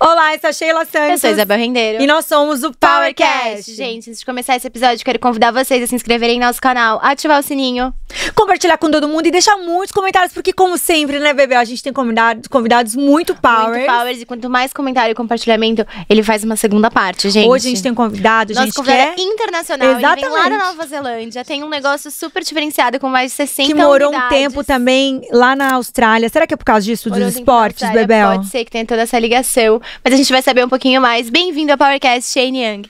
Olá, eu sou a Sheila Santos. Eu sou a Isabel Rendeiro. E nós somos o PowerCast. Gente, antes de começar esse episódio, quero convidar vocês a se inscreverem no nosso canal, ativar o sininho, compartilhar com todo mundo e deixar muitos comentários, porque como sempre, né, bebê, a gente tem convidados muito powers. Muito powers, e quanto mais comentário e compartilhamento, ele faz uma segunda parte, gente. Hoje a gente tem um convidado, nosso gente, convidado que é internacional. Exatamente. Ele vem lá da Nova Zelândia, tem um negócio super diferenciado com mais de 60 que morou unidades. um tempo também lá na Austrália. Será que é por causa disso, dos esportes, Bebel? Pode ser que tenha toda essa ligação, mas a gente vai saber um pouquinho mais. Bem-vindo ao PowerCast, Shane Young.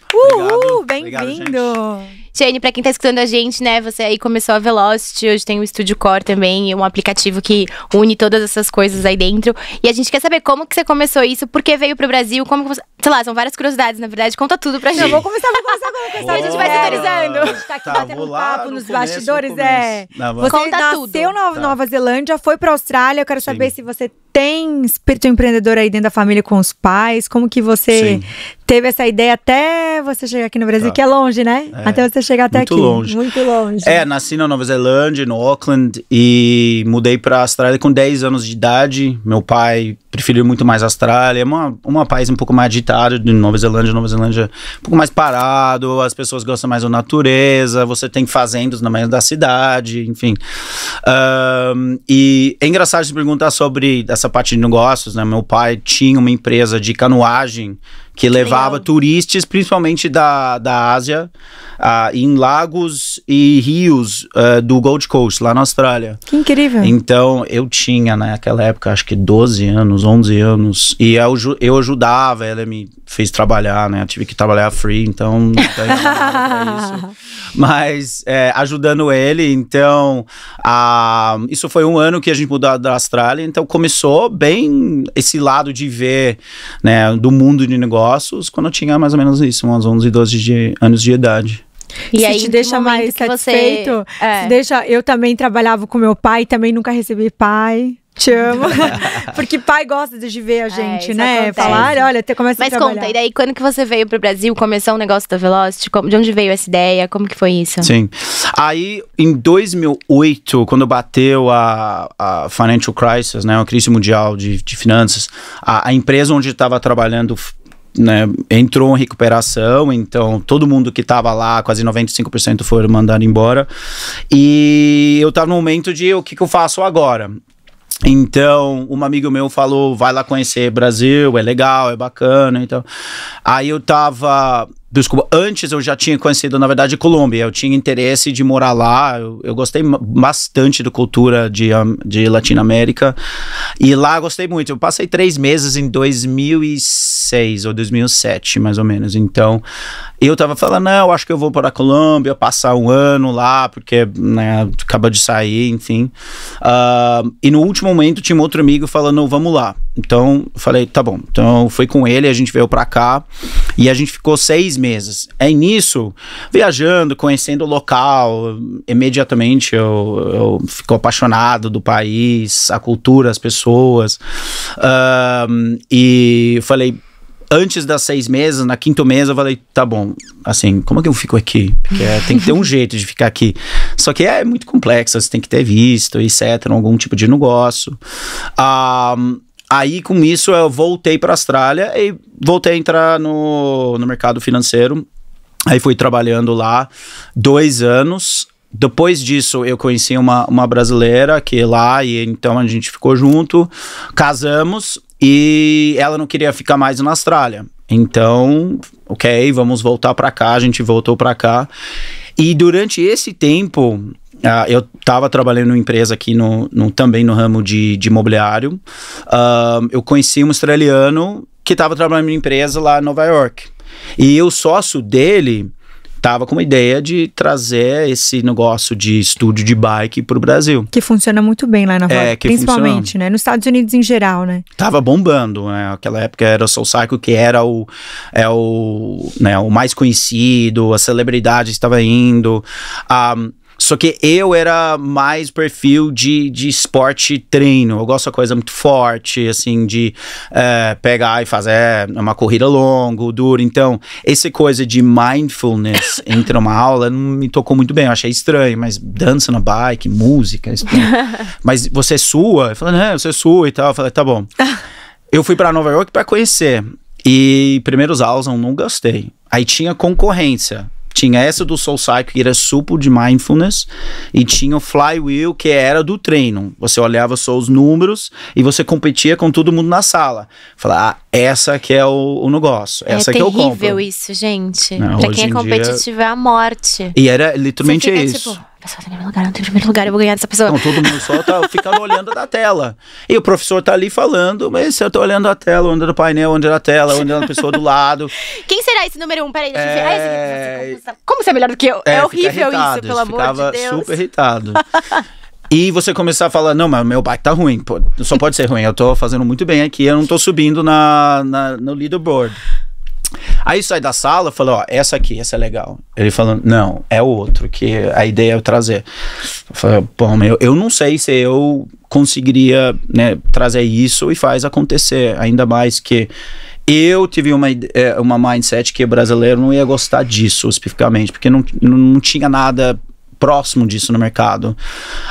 Bem-vindo! Shane, pra quem tá escutando a gente, né, você aí começou a Velocity, hoje tem o Studio Core também, um aplicativo que une todas essas coisas aí dentro. E a gente quer saber como que você começou isso, por que veio pro Brasil, como que você... Sei lá, são várias curiosidades, na verdade, conta tudo pra gente. Eu vou começar com a gente vai se atualizando. A gente tá aqui batendo um papo nos bastidores, Você conta nasceu na Nova Zelândia, foi pra Austrália, eu quero saber se você tem espírito empreendedor aí dentro da família com os pais, como que você teve essa ideia até você chegar aqui no Brasil, que é longe, né? Até você chegar até muito aqui. Longe. Muito longe. Nasci na Nova Zelândia, no Auckland, e mudei pra Austrália com 10 anos de idade. Meu pai preferiu muito mais a Austrália, é um país um pouco mais agitado de Nova Zelândia um pouco mais parado, as pessoas gostam mais da natureza, você tem fazendas no meio da cidade, enfim. E é engraçado se perguntar sobre essa parte de negócios, né? Meu pai tinha uma empresa de canoagem que levava turistas, principalmente da Ásia, em lagos e rios do Gold Coast, lá na Austrália. Que incrível. Então, eu tinha, naquela época, acho que 12 anos, 11 anos, e eu ajudava, ela me fez trabalhar, né? Eu tive que trabalhar free, então não tem nada pra isso. Mas, ajudando ele, então, isso foi um ano que a gente mudou da Austrália, então começou bem esse lado de ver, né, do mundo de negócios, quando eu tinha mais ou menos isso, uns 11, 12 anos de idade. E aí, te deixa mais satisfeito? Eu também trabalhava com meu pai, também nunca recebi pai. Te amo. Porque pai gosta de ver a gente, né? Acontece. Falar, olha, até começa a trabalhar. Mas conta, e daí quando que você veio pro Brasil, começou um negócio da Velocity? De onde veio essa ideia? Como que foi isso? Sim. Aí, em 2008, quando bateu a financial crisis, né? A crise mundial de finanças, a empresa onde eu estava trabalhando, né, entrou em recuperação, então todo mundo que estava lá, quase 95% foram mandados embora. E eu estava no momento de o que eu faço agora? Então, um amigo meu falou, vai lá conhecer Brasil, é legal, é bacana, então... Aí eu tava... Desculpa, antes eu já tinha conhecido, na verdade, Colômbia. Eu tinha interesse de morar lá. Eu gostei bastante da cultura de Latinoamérica. E lá eu gostei muito. Eu passei 3 meses em 2006 ou 2007, mais ou menos. Então, eu tava falando, não, eu acho que eu vou para a Colômbia, passar um ano lá, porque, né, acaba de sair, enfim. E no último momento tinha um outro amigo falando, vamos lá. Então, eu falei, tá bom. Então, eu fui com ele, a gente veio pra cá. E a gente ficou 6 meses. Aí nisso, viajando, conhecendo o local, imediatamente eu fico apaixonado do país, a cultura, as pessoas. E eu falei, antes das 6 meses, na 5º mês, eu falei, tá bom, assim, como é que eu fico aqui? Porque tem que ter um jeito de ficar aqui. Só que é muito complexo, você tem que ter visto, etc., algum tipo de negócio. Aí, com isso, eu voltei para a Austrália e voltei a entrar no mercado financeiro. Aí fui trabalhando lá 2 anos. Depois disso, eu conheci uma brasileira que é lá, e então a gente ficou junto, casamos, e ela não queria ficar mais na Austrália. Então, ok, vamos voltar para cá, a gente voltou para cá. E durante esse tempo... eu estava trabalhando em empresa aqui também no ramo de imobiliário. Eu conheci um australiano que estava trabalhando em empresa lá em Nova York. E o sócio dele estava com uma ideia de trazer esse negócio de estúdio de bike para o Brasil. Que funciona muito bem lá na Nova York, principalmente, né? Nos Estados Unidos em geral, né? Tava bombando, né? Naquela época era o Soul Cycle, que era o mais conhecido, a celebridade estava indo. Só que eu era mais perfil de esporte treino. Eu gosto de coisa muito forte, assim, de pegar e fazer uma corrida longa, dura. Então, essa coisa de mindfulness entre uma aula não me tocou muito bem. Eu achei estranho, mas dança na bike, música. Mas você sua? Eu falei, você sua e tal. Eu falei, tá bom. Eu fui para Nova York para conhecer. E primeiros aulas eu não gostei. Aí tinha concorrência. Tinha essa do Soul Cycle, que era super de mindfulness, e tinha o Flywheel, que era do treino. Você olhava só os números e você competia com todo mundo na sala. Falava, essa que é o negócio, essa que eu compro. É terrível isso, gente. Não, pra quem é competitivo é a morte. E era literalmente isso. Tipo, a pessoa tá em primeiro lugar, eu não tenho primeiro lugar, eu vou ganhar dessa pessoa. Não, todo mundo só tá ficando olhando da tela. E o professor tá ali falando, mas eu tô olhando a tela, onde era o painel, onde era a tela, onde era a pessoa do lado. Quem será esse número 1? Peraí, deixa eu ver. Esse aqui, como você é melhor do que eu? É horrível isso, pelo amor de Deus. Ficava super irritado. E você começar a falar, não, mas meu bike tá ruim. Pô, só pode ser ruim, eu tô fazendo muito bem aqui, eu não tô subindo no leaderboard. Aí sai da sala e fala, ó, essa aqui, essa é legal. Ele falando, não, é o outro, que a ideia é eu trazer. Eu falei, pô, eu não sei se eu conseguiria, né, trazer isso e faz acontecer. Ainda mais que eu tive uma mindset que o brasileiro não ia gostar disso especificamente, porque não tinha nada próximo disso no mercado.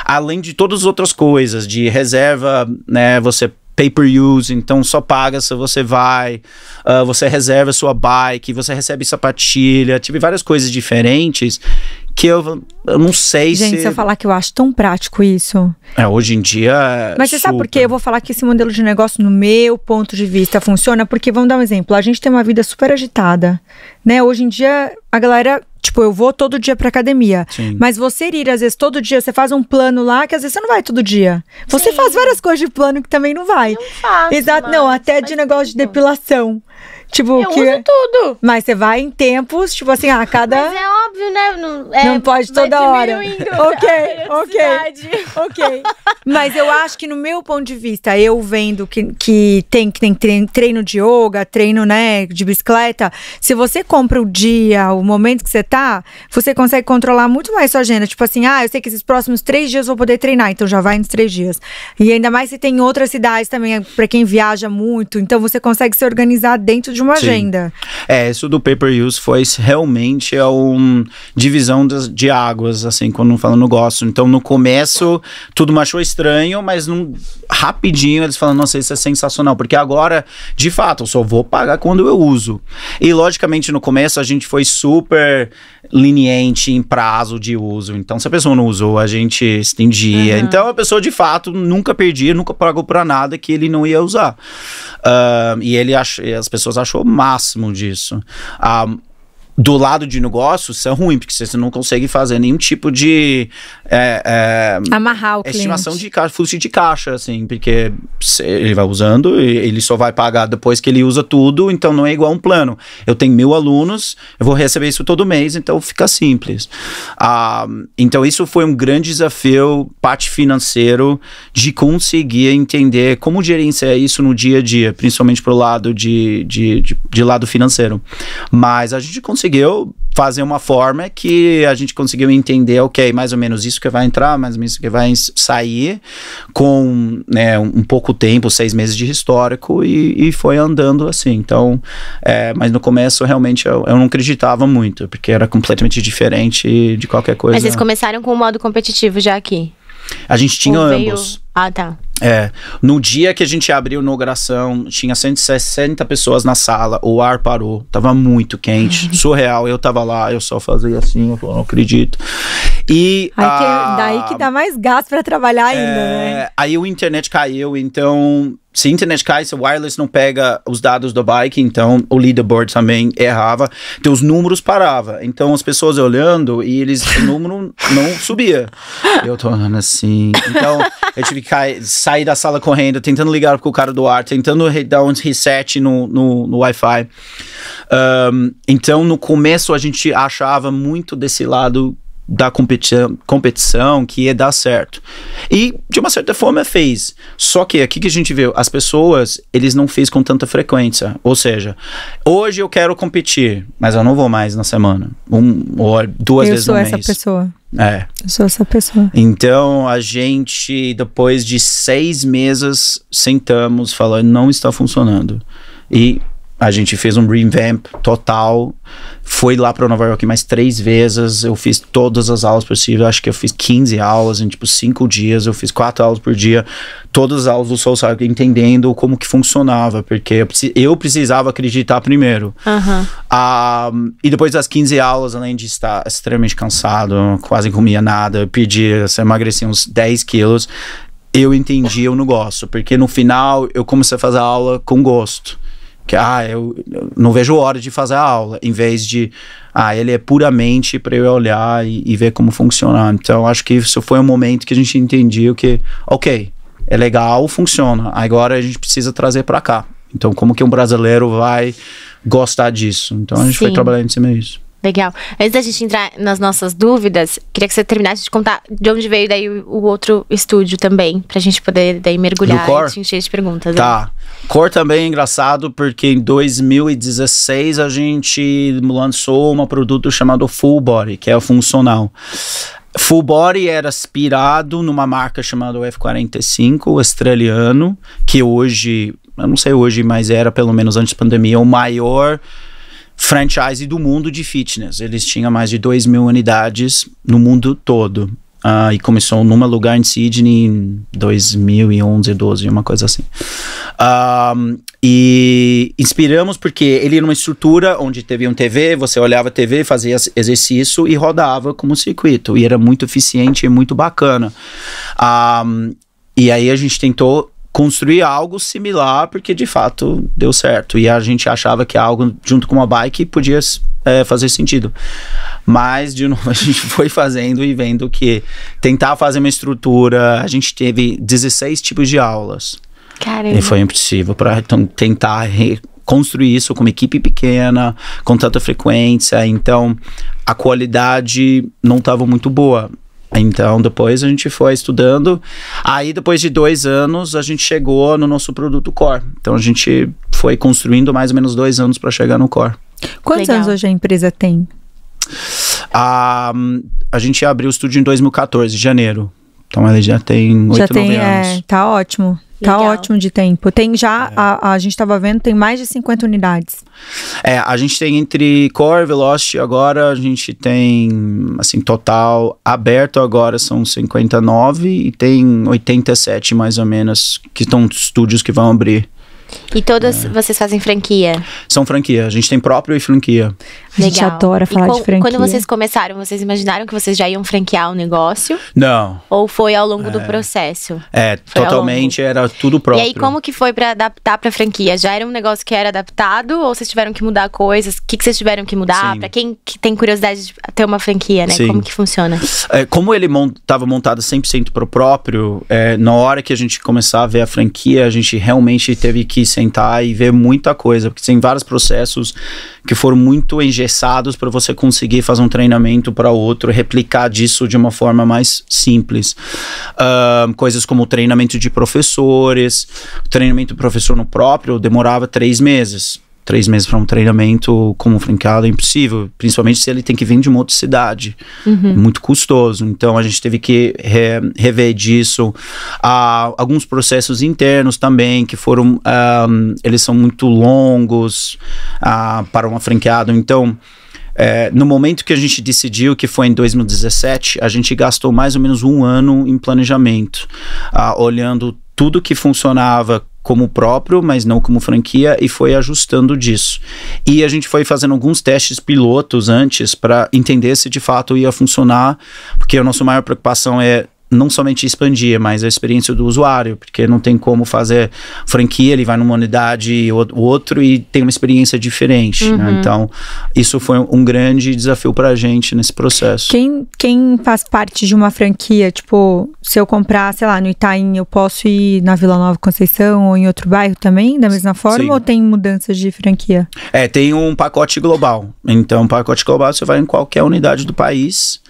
Além de todas as outras coisas, de reserva, né, você pay-per-use, então só paga se você vai, você reserva sua bike, você recebe sapatilha, tive várias coisas diferentes que eu não sei se... Gente, se eu falar que eu acho tão prático isso. Hoje em dia... Mas você sabe por quê? Eu vou falar que esse modelo de negócio, no meu ponto de vista, funciona porque, vamos dar um exemplo, a gente tem uma vida super agitada, né? Hoje em dia, a galera... Tipo, eu vou todo dia pra academia. Sim. Mas você ir, às vezes, todo dia, você faz um plano lá, que às vezes você não vai todo dia. Você faz várias coisas de plano que também não vai. Não faço. Exato, não, até de negócio de depilação. Tipo, eu uso tudo. Mas você vai em tempos, tipo assim, a cada... Mas é óbvio, né? Não pode toda hora. Ok. Mas eu acho que no meu ponto de vista, eu vendo que tem treino de yoga, treino, né, de bicicleta, se você compra o dia, o momento que você tá, você consegue controlar muito mais sua agenda. Tipo assim, eu sei que esses próximos 3 dias eu vou poder treinar, então já vai nos 3 dias. E ainda mais se tem outras cidades também, pra quem viaja muito, então você consegue se organizar dentro de uma agenda. Isso do pay-per-use foi realmente uma divisão de águas, assim, quando falando negócio. Então, no começo, tudo me achou estranho, mas rapidinho eles falam, nossa, isso é sensacional, porque agora, de fato, eu só vou pagar quando eu uso. E, logicamente, no começo, a gente foi super leniente em prazo de uso. Então, se a pessoa não usou, a gente estendia. Então, a pessoa, de fato, nunca perdia, nunca pagou pra nada que ele não ia usar. E as pessoas achou o máximo disso. Do lado de negócio, isso é ruim, porque você não consegue fazer nenhum tipo de amarrar o estimação cliente. de fluxo de caixa, assim, porque ele vai usando e ele só vai pagar depois que ele usa tudo, então não é igual um plano. Eu tenho 1000 alunos, eu vou receber isso todo mês, então fica simples. Então isso foi um grande desafio, parte financeiro, de conseguir entender como gerenciar isso no dia a dia, principalmente pro lado de lado financeiro. Mas a gente conseguiu fazer uma forma que a gente conseguiu entender, ok, mais ou menos isso que vai entrar, mais ou menos isso que vai sair, com, né, um pouco tempo, 6 meses de histórico, e foi andando assim. Então, mas no começo realmente eu não acreditava muito, porque era completamente diferente de qualquer coisa. Mas vocês começaram com o modo competitivo já aqui? A gente tinha ambos. Ah, tá. No dia que a gente abriu a inauguração, tinha 160 pessoas na sala, o ar parou, tava muito quente, surreal, eu tava lá, eu só fazia assim, eu não acredito. E daí que dá mais gasto pra trabalhar ainda, né? Aí o internet caiu, então se a internet cai, se o wireless não pega os dados do bike, então o leaderboard também errava, então os números paravam, então as pessoas olhando e o número não subia. Eu tô olhando assim, então eu tive que sair da sala correndo, tentando ligar pro cara do ar, tentando dar um reset no Wi-Fi. Então no começo a gente achava muito desse lado da competição que ia dar certo. E, de uma certa forma, fez. Só que aqui que a gente viu, as pessoas, eles não fez com tanta frequência. Ou seja, hoje eu quero competir, mas eu não vou mais na semana. Ou 2 vezes no mês. Eu sou essa pessoa. Eu sou essa pessoa. Então, a gente, depois de 6 meses, sentamos, falando, não está funcionando. E A gente fez um revamp total, foi lá para Nova York mais 3 vezes, eu fiz todas as aulas possíveis, acho que eu fiz 15 aulas em tipo 5 dias, eu fiz 4 aulas por dia, todas as aulas do Soul Cycle, entendendo como que funcionava, porque eu precisava acreditar primeiro. E depois das 15 aulas, além de estar extremamente cansado, quase comia nada, eu emagreci uns 10 quilos, eu entendi o negócio, porque no final eu comecei a fazer a aula com gosto. Que, eu não vejo hora de fazer a aula, em vez de, ele é puramente para eu olhar e ver como funciona. Então, acho que isso foi um momento que a gente entendia que, ok, é legal, funciona, agora a gente precisa trazer para cá. Então, como que um brasileiro vai gostar disso? Então, a gente foi trabalhando em cima disso. Legal. Antes da gente entrar nas nossas dúvidas, queria que você terminasse de contar de onde veio daí o outro estúdio também, pra gente poder daí mergulhar e te encher de perguntas. Tá. Core também é engraçado porque em 2016 a gente lançou um produto chamado Full Body, que é o funcional. Full Body era inspirado numa marca chamada F45, australiano, que hoje, eu não sei hoje, mas era pelo menos antes da pandemia, o maior franchise do mundo de fitness. Eles tinham mais de 2.000 unidades no mundo todo. E começou num lugar em Sydney em 2011, 12, uma coisa assim. E inspiramos porque ele era uma estrutura onde teve um TV, você olhava a TV, fazia exercício e rodava como circuito. E era muito eficiente e muito bacana. E aí a gente tentou construir algo similar, porque de fato deu certo. E a gente achava que algo junto com uma bike podia fazer sentido. Mas, de novo, a gente foi fazendo e vendo que tentar fazer uma estrutura, a gente teve 16 tipos de aulas. Caramba. E foi impossível para tentar construir isso com uma equipe pequena, com tanta frequência. Então, a qualidade não estava muito boa. Então, depois a gente foi estudando. Aí, depois de 2 anos, a gente chegou no nosso produto Core. Então, a gente foi construindo mais ou menos 2 anos para chegar no Core. Quantos anos hoje a empresa tem? A gente abriu o estúdio em 2014, janeiro. Então, ele já tem 8, 9 anos. Tá ótimo. Legal. Tá ótimo de tempo. Tem já, a gente estava vendo, tem mais de 50 unidades. A gente tem entre Core e Velocity agora, a gente tem, assim, total aberto agora são 59 e tem 87 mais ou menos, que estão estúdios que vão abrir. E todas vocês fazem franquia? São franquia, a gente tem próprio e franquia. A gente adora falar de franquia. Quando vocês começaram, vocês imaginaram que vocês já iam franquear o negócio? Não. Ou foi ao longo do processo? Foi totalmente, era tudo próprio. E aí, como que foi pra adaptar pra franquia? Já era um negócio que era adaptado ou vocês tiveram que mudar coisas? O que vocês tiveram que mudar? Sim. Pra quem que tem curiosidade de ter uma franquia, né? Sim. Como que funciona? Como ele estava montado 100% pro próprio, na hora que a gente começar a ver a franquia, a gente realmente teve que sentar e ver muita coisa, porque tem vários processos que foram muito engessados para você conseguir fazer um treinamento para outro, replicar disso de uma forma mais simples. Coisas como o treinamento de professores, o treinamento do professor no próprio demorava 3 meses. 3 meses para um treinamento como franqueado é impossível, principalmente se ele tem que vir de uma outra cidade. Muito custoso. Então a gente teve que rever disso. Alguns processos internos também que foram, eles são muito longos para uma franqueado. Então, no momento que a gente decidiu, que foi em 2017, a gente gastou mais ou menos 1 ano em planejamento, olhando tudo que funcionava como próprio, mas não como franquia, e foi ajustando disso. E a gente foi fazendo alguns testes pilotos antes para entender se de fato ia funcionar, porque a nossa maior preocupação é não somente expandir, mas a experiência do usuário, porque não tem como fazer franquia, ele vai numa unidade e o outro e tem uma experiência diferente, né? Então, isso foi um grande desafio pra gente nesse processo. Quem faz parte de uma franquia, tipo, se eu comprar, sei lá, no Itaim, eu posso ir na Vila Nova Conceição ou em outro bairro também, da mesma forma? Sim. Ou tem mudanças de franquia? Tem um pacote global. Então, o pacote global você vai em qualquer unidade do país.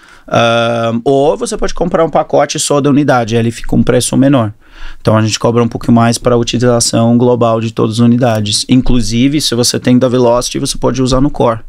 Ou você pode comprar um pacote só da unidade, aí ele fica um preço menor. Então a gente cobra um pouco mais para a utilização global de todas as unidades. Inclusive, se você tem da Velocity, você pode usar no Core.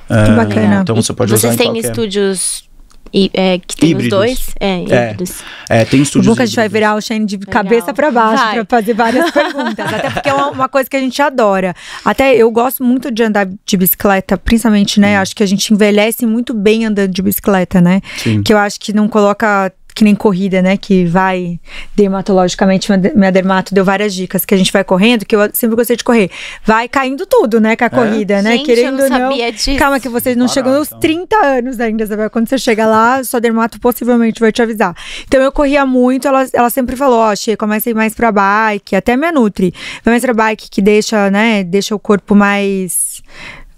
Que bacana. Então você pode usar em qualquer. Vocês têm estúdios que tem híbridos. Os dois. Híbridos. Tem estúdios. O bom que a gente vai virar o Shane de cabeça pra baixo pra fazer várias perguntas. Até porque é uma coisa que a gente adora. Até eu gosto muito de andar de bicicleta, principalmente, né? Acho que a gente envelhece muito bem andando de bicicleta, né? Sim. Que eu acho que não coloca... que nem corrida, né, que vai dermatologicamente, minha dermato deu várias dicas, que a gente vai correndo, que eu sempre gostei de correr, vai caindo tudo, né, com a corrida, né, gente, querendo eu não sabia disso. Calma que vocês não chegam nos 30 anos ainda, sabe? Quando você chega lá, sua dermato possivelmente vai te avisar. Então eu corria muito, ela sempre falou, Xê, comece a ir mais pra bike, até minha Nutri, vai mais pra bike que deixa o corpo mais...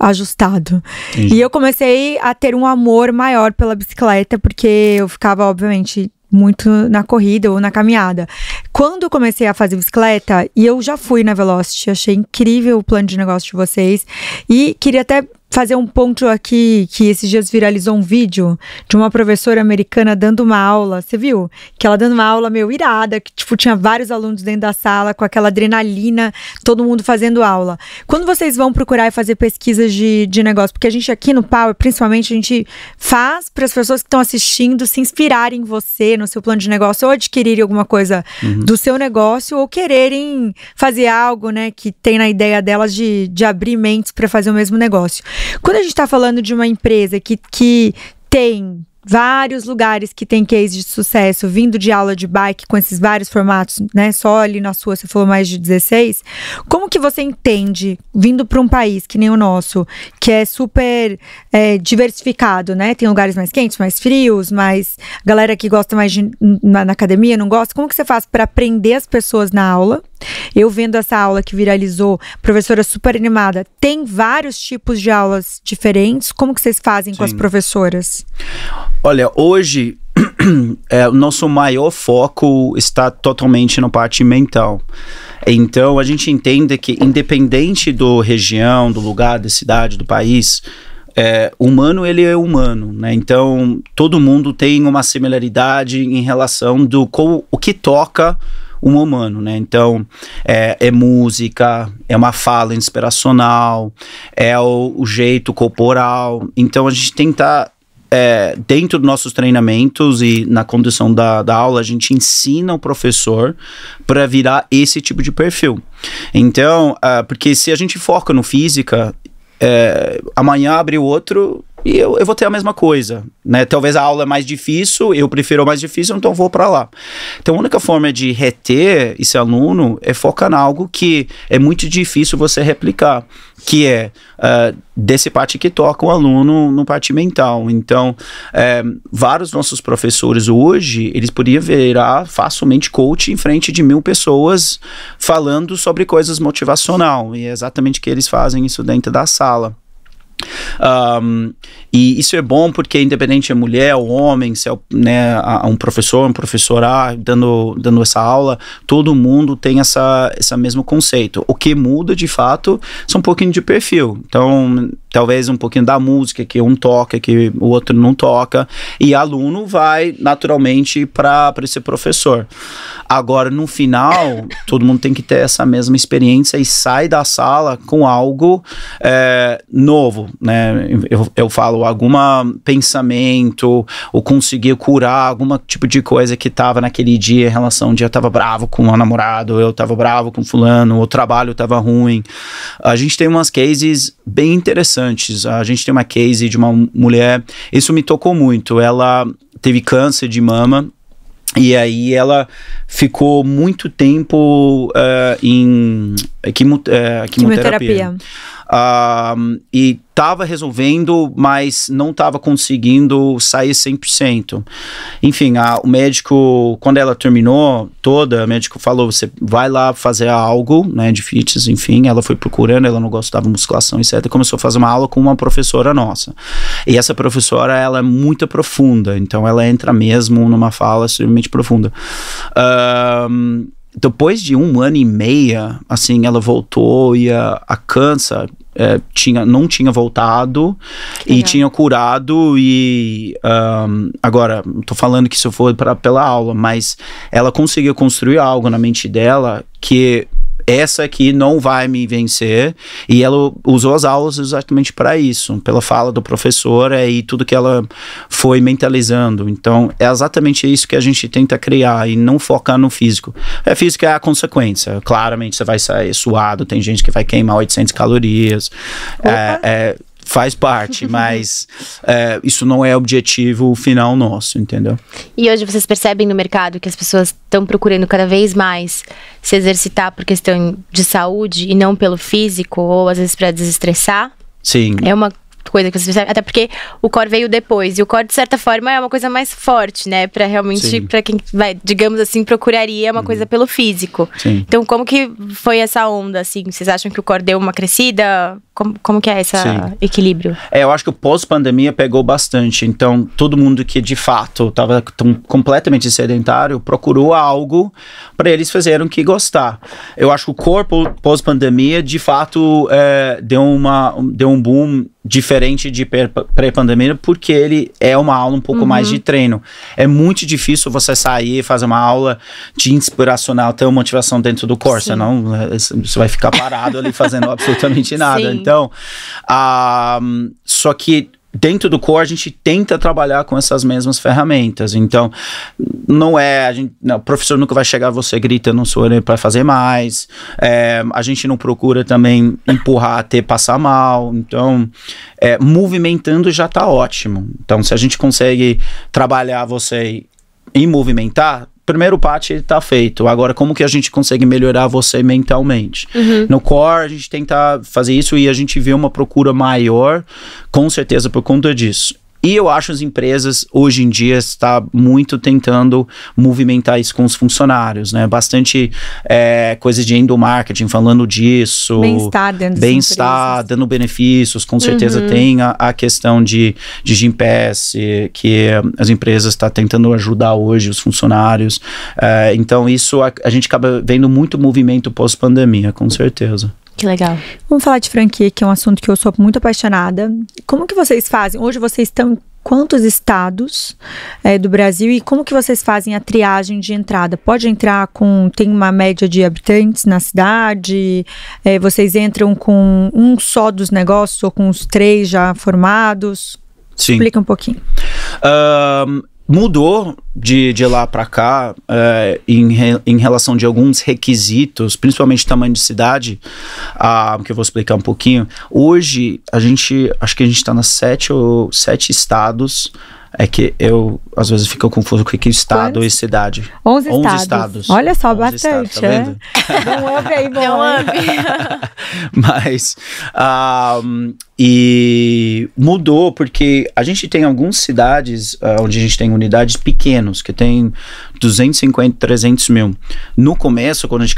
ajustado. Entendi. E eu comecei a ter um amor maior pela bicicleta, porque eu ficava, obviamente, muito na corrida ou na caminhada. Quando eu comecei a fazer bicicleta, e eu já fui na Velocity, achei incrível o plano de negócio de vocês, e queria até fazer um ponto aqui, que esses dias viralizou um vídeo de uma professora americana dando uma aula, você viu? Que ela dando uma aula meio irada, que tipo, tinha vários alunos dentro da sala, com aquela adrenalina, todo mundo fazendo aula. Quando vocês vão procurar e fazer pesquisas de negócio, porque a gente aqui no Power, principalmente, a gente faz para as pessoas que estão assistindo se inspirarem em você, no seu plano de negócio, ou adquirirem alguma coisa do seu negócio, ou quererem fazer algo, né, que tem na ideia delas de abrir mentes para fazer o mesmo negócio. Quando a gente está falando de uma empresa que tem vários lugares que tem case de sucesso, vindo de aula de bike com esses vários formatos, né? Só ali na sua, você falou mais de 16. Como que você entende, vindo para um país que nem o nosso, que é super diversificado, né? Tem lugares mais quentes, mais frios, mais galera que gosta mais na academia, não gosta. Como que você faz para aprender as pessoas na aula? Eu vendo essa aula que viralizou, professora super animada, tem vários tipos de aulas diferentes. Como que vocês fazem com as professoras? Olha, hoje o nosso maior foco está totalmente na parte mental. Então, a gente entende que independente da região, do lugar, da cidade, do país, humano, ele é humano, né? Então, todo mundo tem uma similaridade em relação o que toca um humano, né? Então, é música, é uma fala inspiracional, é o jeito corporal. Então, a gente tenta, dentro dos nossos treinamentos e na condução da aula, a gente ensina o professor para virar esse tipo de perfil. Então, porque se a gente foca no física, amanhã abre o outro e eu vou ter a mesma coisa, né? Talvez a aula é mais difícil, eu prefiro o mais difícil, então vou para lá. Então a única forma de reter esse aluno é focar em algo que é muito difícil você replicar, que é desse parte que toca o aluno no parte mental. Então, vários nossos professores hoje, eles poderiam virar facilmente coach em frente de 1000 pessoas falando sobre coisas motivacional, e é exatamente o que eles fazem isso dentro da sala. E isso é bom porque independente é mulher ou homem, se é, né, um professor, um professora dando essa aula, todo mundo tem esse mesmo conceito. O que muda de fato são um pouquinho de perfil. Então, talvez um pouquinho da música que um toca, que o outro não toca, e aluno vai naturalmente para esse professor. Agora, no final, todo mundo tem que ter essa mesma experiência e sai da sala com algo novo, né? Eu falo, algum pensamento, ou conseguir curar algum tipo de coisa que estava naquele dia em relação, um dia eu estava bravo com o namorado, eu estava bravo com fulano, o trabalho estava ruim. A gente tem umas cases bem interessantes. A gente tem uma case de uma mulher, isso me tocou muito, ela teve câncer de mama, e aí ela ficou muito tempo em quimioterapia. E estava resolvendo, mas não estava conseguindo sair 100%. Enfim, o médico, quando ela terminou toda, o médico falou, você vai lá fazer algo, né, de fitness, enfim, ela foi procurando, ela não gostava de musculação, etc, começou a fazer uma aula com uma professora nossa. E essa professora, ela é muito profunda, então ela entra mesmo numa fala extremamente profunda. Depois de 1 ano e meio, assim, ela voltou e a câncer não tinha voltado e tinha curado, e agora, tô falando que isso foi pela aula, mas ela conseguiu construir algo na mente dela que essa aqui não vai me vencer, e ela usou as aulas exatamente para isso, pela fala do professor e tudo que ela foi mentalizando. Então é exatamente isso que a gente tenta criar e não focar no físico. Físico é a consequência, claramente você vai sair suado, tem gente que vai queimar 800 calorias, faz parte, mas isso não é o objetivo final nosso, entendeu? E hoje vocês percebem no mercado que as pessoas estão procurando cada vez mais se exercitar por questão de saúde e não pelo físico, ou às vezes para desestressar? Sim. É uma coisa que vocês percebem, até porque o core veio depois, e o core de certa forma é uma coisa mais forte, né, pra realmente, pra quem vai, digamos assim, procuraria uma coisa pelo físico. Sim. Então como que foi essa onda, assim, vocês acham que o core deu uma crescida? Como que é esse equilíbrio? Eu acho que o pós-pandemia pegou bastante, então todo mundo que de fato estava completamente sedentário procurou algo para eles fazerem que gostar. Eu acho que o corpo pós-pandemia de fato deu um boom diferente de pré-pandemia, porque ele é uma aula um pouco mais de treino. É muito difícil você sair e fazer uma aula de inspiracional, ter uma motivação dentro do core, senão você vai ficar parado ali fazendo absolutamente nada. Sim. Então, só que dentro do core a gente tenta trabalhar com essas mesmas ferramentas. Então, o professor nunca vai chegar a você gritando sua orelha para fazer mais. A gente não procura também empurrar até passar mal. Então, movimentando já está ótimo. Então, se a gente consegue trabalhar você e movimentar, primeiro parte está feito. Agora, como que a gente consegue melhorar você mentalmente? No core, a gente tenta fazer isso e a gente vê uma procura maior, com certeza, por conta disso. E eu acho que as empresas, hoje em dia, estão muito tentando movimentar isso com os funcionários, né? Bastante coisa de endomarketing falando disso. Bem-estar dentro das Bem-estar, dando benefícios. Com certeza tem a questão de Gympass, que as empresas estão tentando ajudar hoje os funcionários. Então, isso a gente acaba vendo muito movimento pós-pandemia, com certeza. Que legal. Vamos falar de franquia, que é um assunto que eu sou muito apaixonada. Como que vocês fazem? Hoje vocês estão em quantos estados do Brasil e como que vocês fazem a triagem de entrada? Pode entrar tem uma média de habitantes na cidade? Vocês entram com um só dos negócios ou com os 3 já formados? Sim. Explica um pouquinho. Mudou de lá para cá em relação de alguns requisitos, principalmente tamanho de cidade, que eu vou explicar um pouquinho. Hoje, acho que a gente está nas 7 estados. É que eu, às vezes, fico confuso com que estado e cidade. 11 estados. Olha só, bastante, estados, tá vendo? Deu um up aí, bom. Deu um up. Mas, e mudou porque a gente tem algumas cidades onde a gente tem unidades pequenas, que tem 250, 300 mil. No começo, quando a gente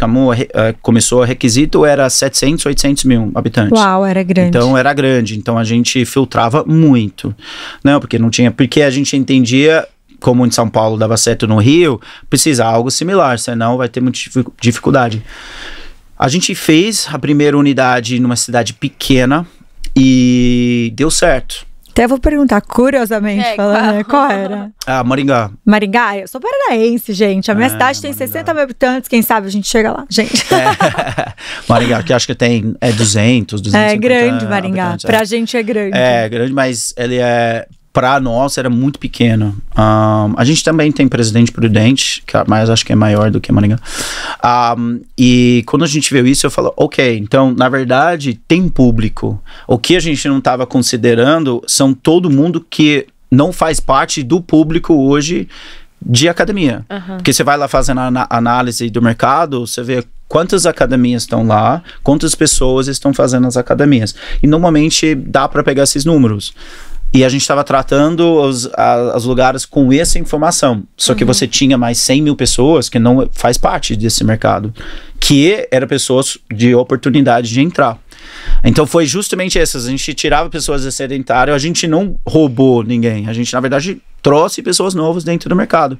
começou, o requisito era 700, 800 mil habitantes. Uau, era grande. Então, era grande. Então, a gente filtrava muito. Não, porque não tinha... Porque a gente entendia, como em São Paulo dava certo no Rio, precisa algo similar, senão vai ter muita dificuldade. A gente fez a primeira unidade numa cidade pequena e deu certo. Até vou perguntar, curiosamente, falando, qual era? Maringá. Maringá? Eu sou paranaense, gente. A minha cidade tem Maringá. 60 mil habitantes, quem sabe a gente chega lá, gente. Maringá, que acho que tem 200, 250 É grande Maringá, habitantes. Pra gente é grande. É grande, mas ele para nós era muito pequeno. A gente também tem Presidente Prudente, mas acho que é maior do que Maringá. E quando a gente viu isso, eu falo, ok, então, na verdade, tem público. O que a gente não estava considerando são todo mundo que não faz parte do público hoje de academia. Porque você vai lá fazendo a análise do mercado, você vê quantas academias estão lá, quantas pessoas estão fazendo as academias. E normalmente dá para pegar esses números. E a gente estava tratando os lugares com essa informação. Só que você tinha mais 100 mil pessoas que não faz parte desse mercado. Que eram pessoas de oportunidade de entrar. Então foi justamente essas. A gente tirava pessoas de sedentário. A gente não roubou ninguém. A gente, na verdade, trouxe pessoas novas dentro do mercado.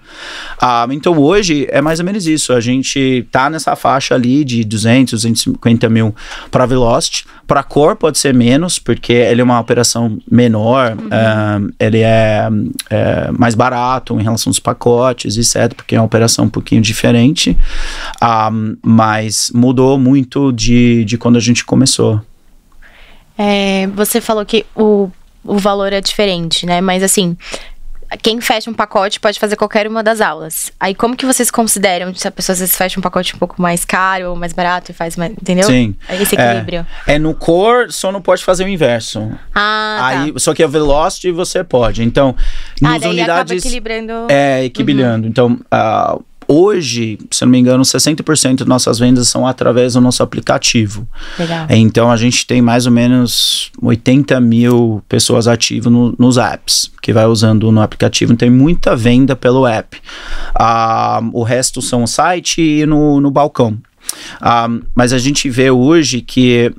Então hoje é mais ou menos isso, a gente tá nessa faixa ali de 250 mil para Velocity. Para Core pode ser menos, porque ele é uma operação menor, ele é mais barato em relação aos pacotes, etc, porque é uma operação um pouquinho diferente, mas mudou muito de quando a gente começou. Você falou que o valor é diferente, né? Mas assim, quem fecha um pacote pode fazer qualquer uma das aulas. Aí como que vocês consideram se a pessoa às vezes fecha um pacote um pouco mais caro ou mais barato e faz mais, entendeu? Sim. Esse equilíbrio. No Core só não pode fazer o inverso. Tá. Só que a Velocity você pode. Então, nas daí unidades... acaba equilibrando. Equilibrando. Então, hoje, se não me engano, 60% de nossas vendas são através do nosso aplicativo. Legal. Então, a gente tem mais ou menos 80 mil pessoas ativas nos apps, que vai usando no aplicativo. Tem muita venda pelo app. O resto são o site e no balcão. Mas a gente vê hoje que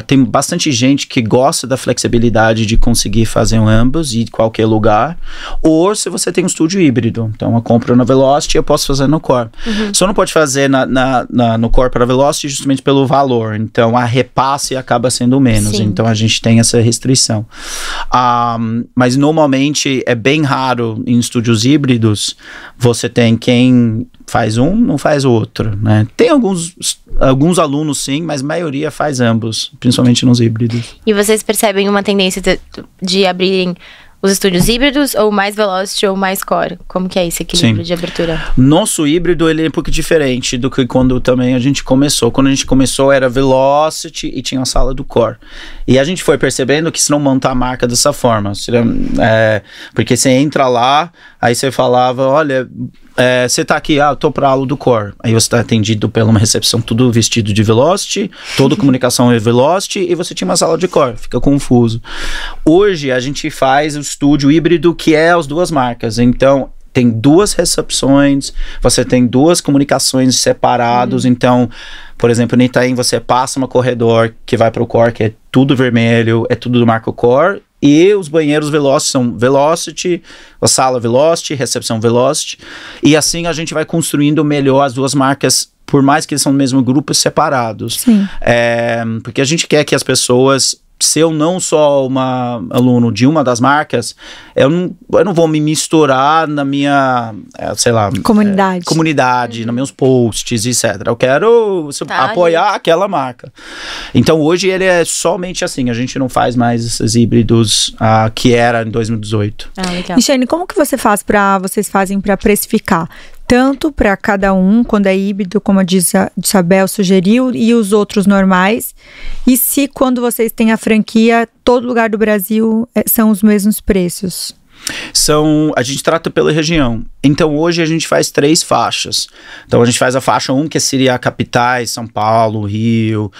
tem bastante gente que gosta da flexibilidade de conseguir fazer ambos e qualquer lugar, ou se você tem um estúdio híbrido, então eu compro na Velocity, eu posso fazer no Core. Só não pode fazer no Core para Velocity justamente pelo valor, então a repasse acaba sendo menos. Sim. Então a gente tem essa restrição. Mas normalmente é bem raro em estúdios híbridos você tem quem faz um, não faz o outro, né? Tem alguns alunos sim, mas a maioria faz ambos, principalmente nos híbridos. E vocês percebem uma tendência de abrirem os estúdios híbridos ou mais Velocity ou mais Core? Como que é esse equilíbrio de abertura? Nosso híbrido, ele é um pouco diferente do que quando também a gente começou. Quando a gente começou era Velocity e tinha a sala do Core. E a gente foi percebendo que se não montar a marca dessa forma, porque você entra lá, aí você falava, olha... você tá aqui, eu tô pra aula do Core. Aí você tá atendido pela uma recepção tudo vestido de Velocity, toda comunicação é Velocity, e você tinha uma sala de Core, fica confuso. Hoje a gente faz o estúdio híbrido que é as duas marcas, então tem duas recepções, você tem duas comunicações separadas, então, por exemplo, no Itaim você passa no corredor que vai pro Core, que é tudo vermelho, é tudo do marco Core, e os banheiros Velocity são Velocity, a sala Velocity, recepção Velocity, e assim a gente vai construindo melhor as duas marcas, por mais que eles são no mesmo grupo, separados. Sim. Porque a gente quer que as pessoas... Se eu não sou uma aluno de uma das marcas, eu não vou me misturar na minha, comunidade, nos meus posts, etc. Eu quero apoiar aquela marca. Então, hoje ele é somente assim. A gente não faz mais esses híbridos que era em 2018. Legal. Michele, como que vocês fazem para precificar? Tanto para cada um, quando é híbrido, como a Isabel sugeriu, e os outros normais. E se quando vocês têm a franquia, todo lugar do Brasil são os mesmos preços? A gente trata pela região. Então hoje a gente faz 3 faixas. Então a gente faz a faixa 1, que seria capitais, São Paulo, Rio,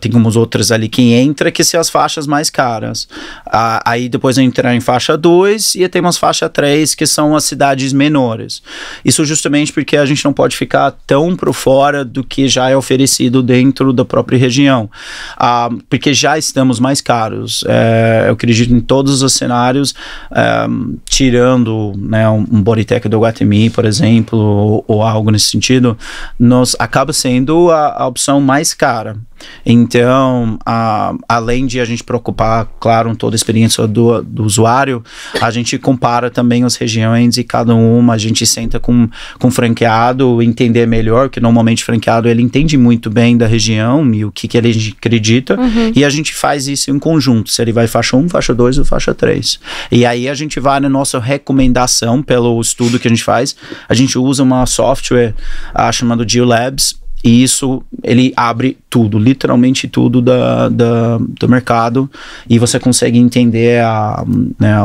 tem umas outras ali que entra, que são as faixas mais caras. Aí depois a gente entra em faixa 2 e tem umas faixa 3, que são as cidades menores. Isso justamente porque a gente não pode ficar tão por fora do que já é oferecido dentro da própria região. Porque já estamos mais caros. Eu acredito em todos os cenários, tirando, né, um Bodytech do Guatemi, por exemplo, ou algo nesse sentido, acaba sendo a opção mais cara. Então, além de a gente preocupar, claro, toda a experiência do usuário, a gente compara também as regiões e cada uma, a gente senta com franqueado, entender melhor, que normalmente o franqueado ele entende muito bem da região e o que ele acredita, e a gente faz isso em conjunto, se ele vai faixa 1, faixa 2 ou faixa 3. E aí a gente vai na nossa recomendação pelo estudo que a gente faz, a gente usa uma software chamada GeoLabs, e isso, ele abre tudo, literalmente tudo do mercado, e você consegue entender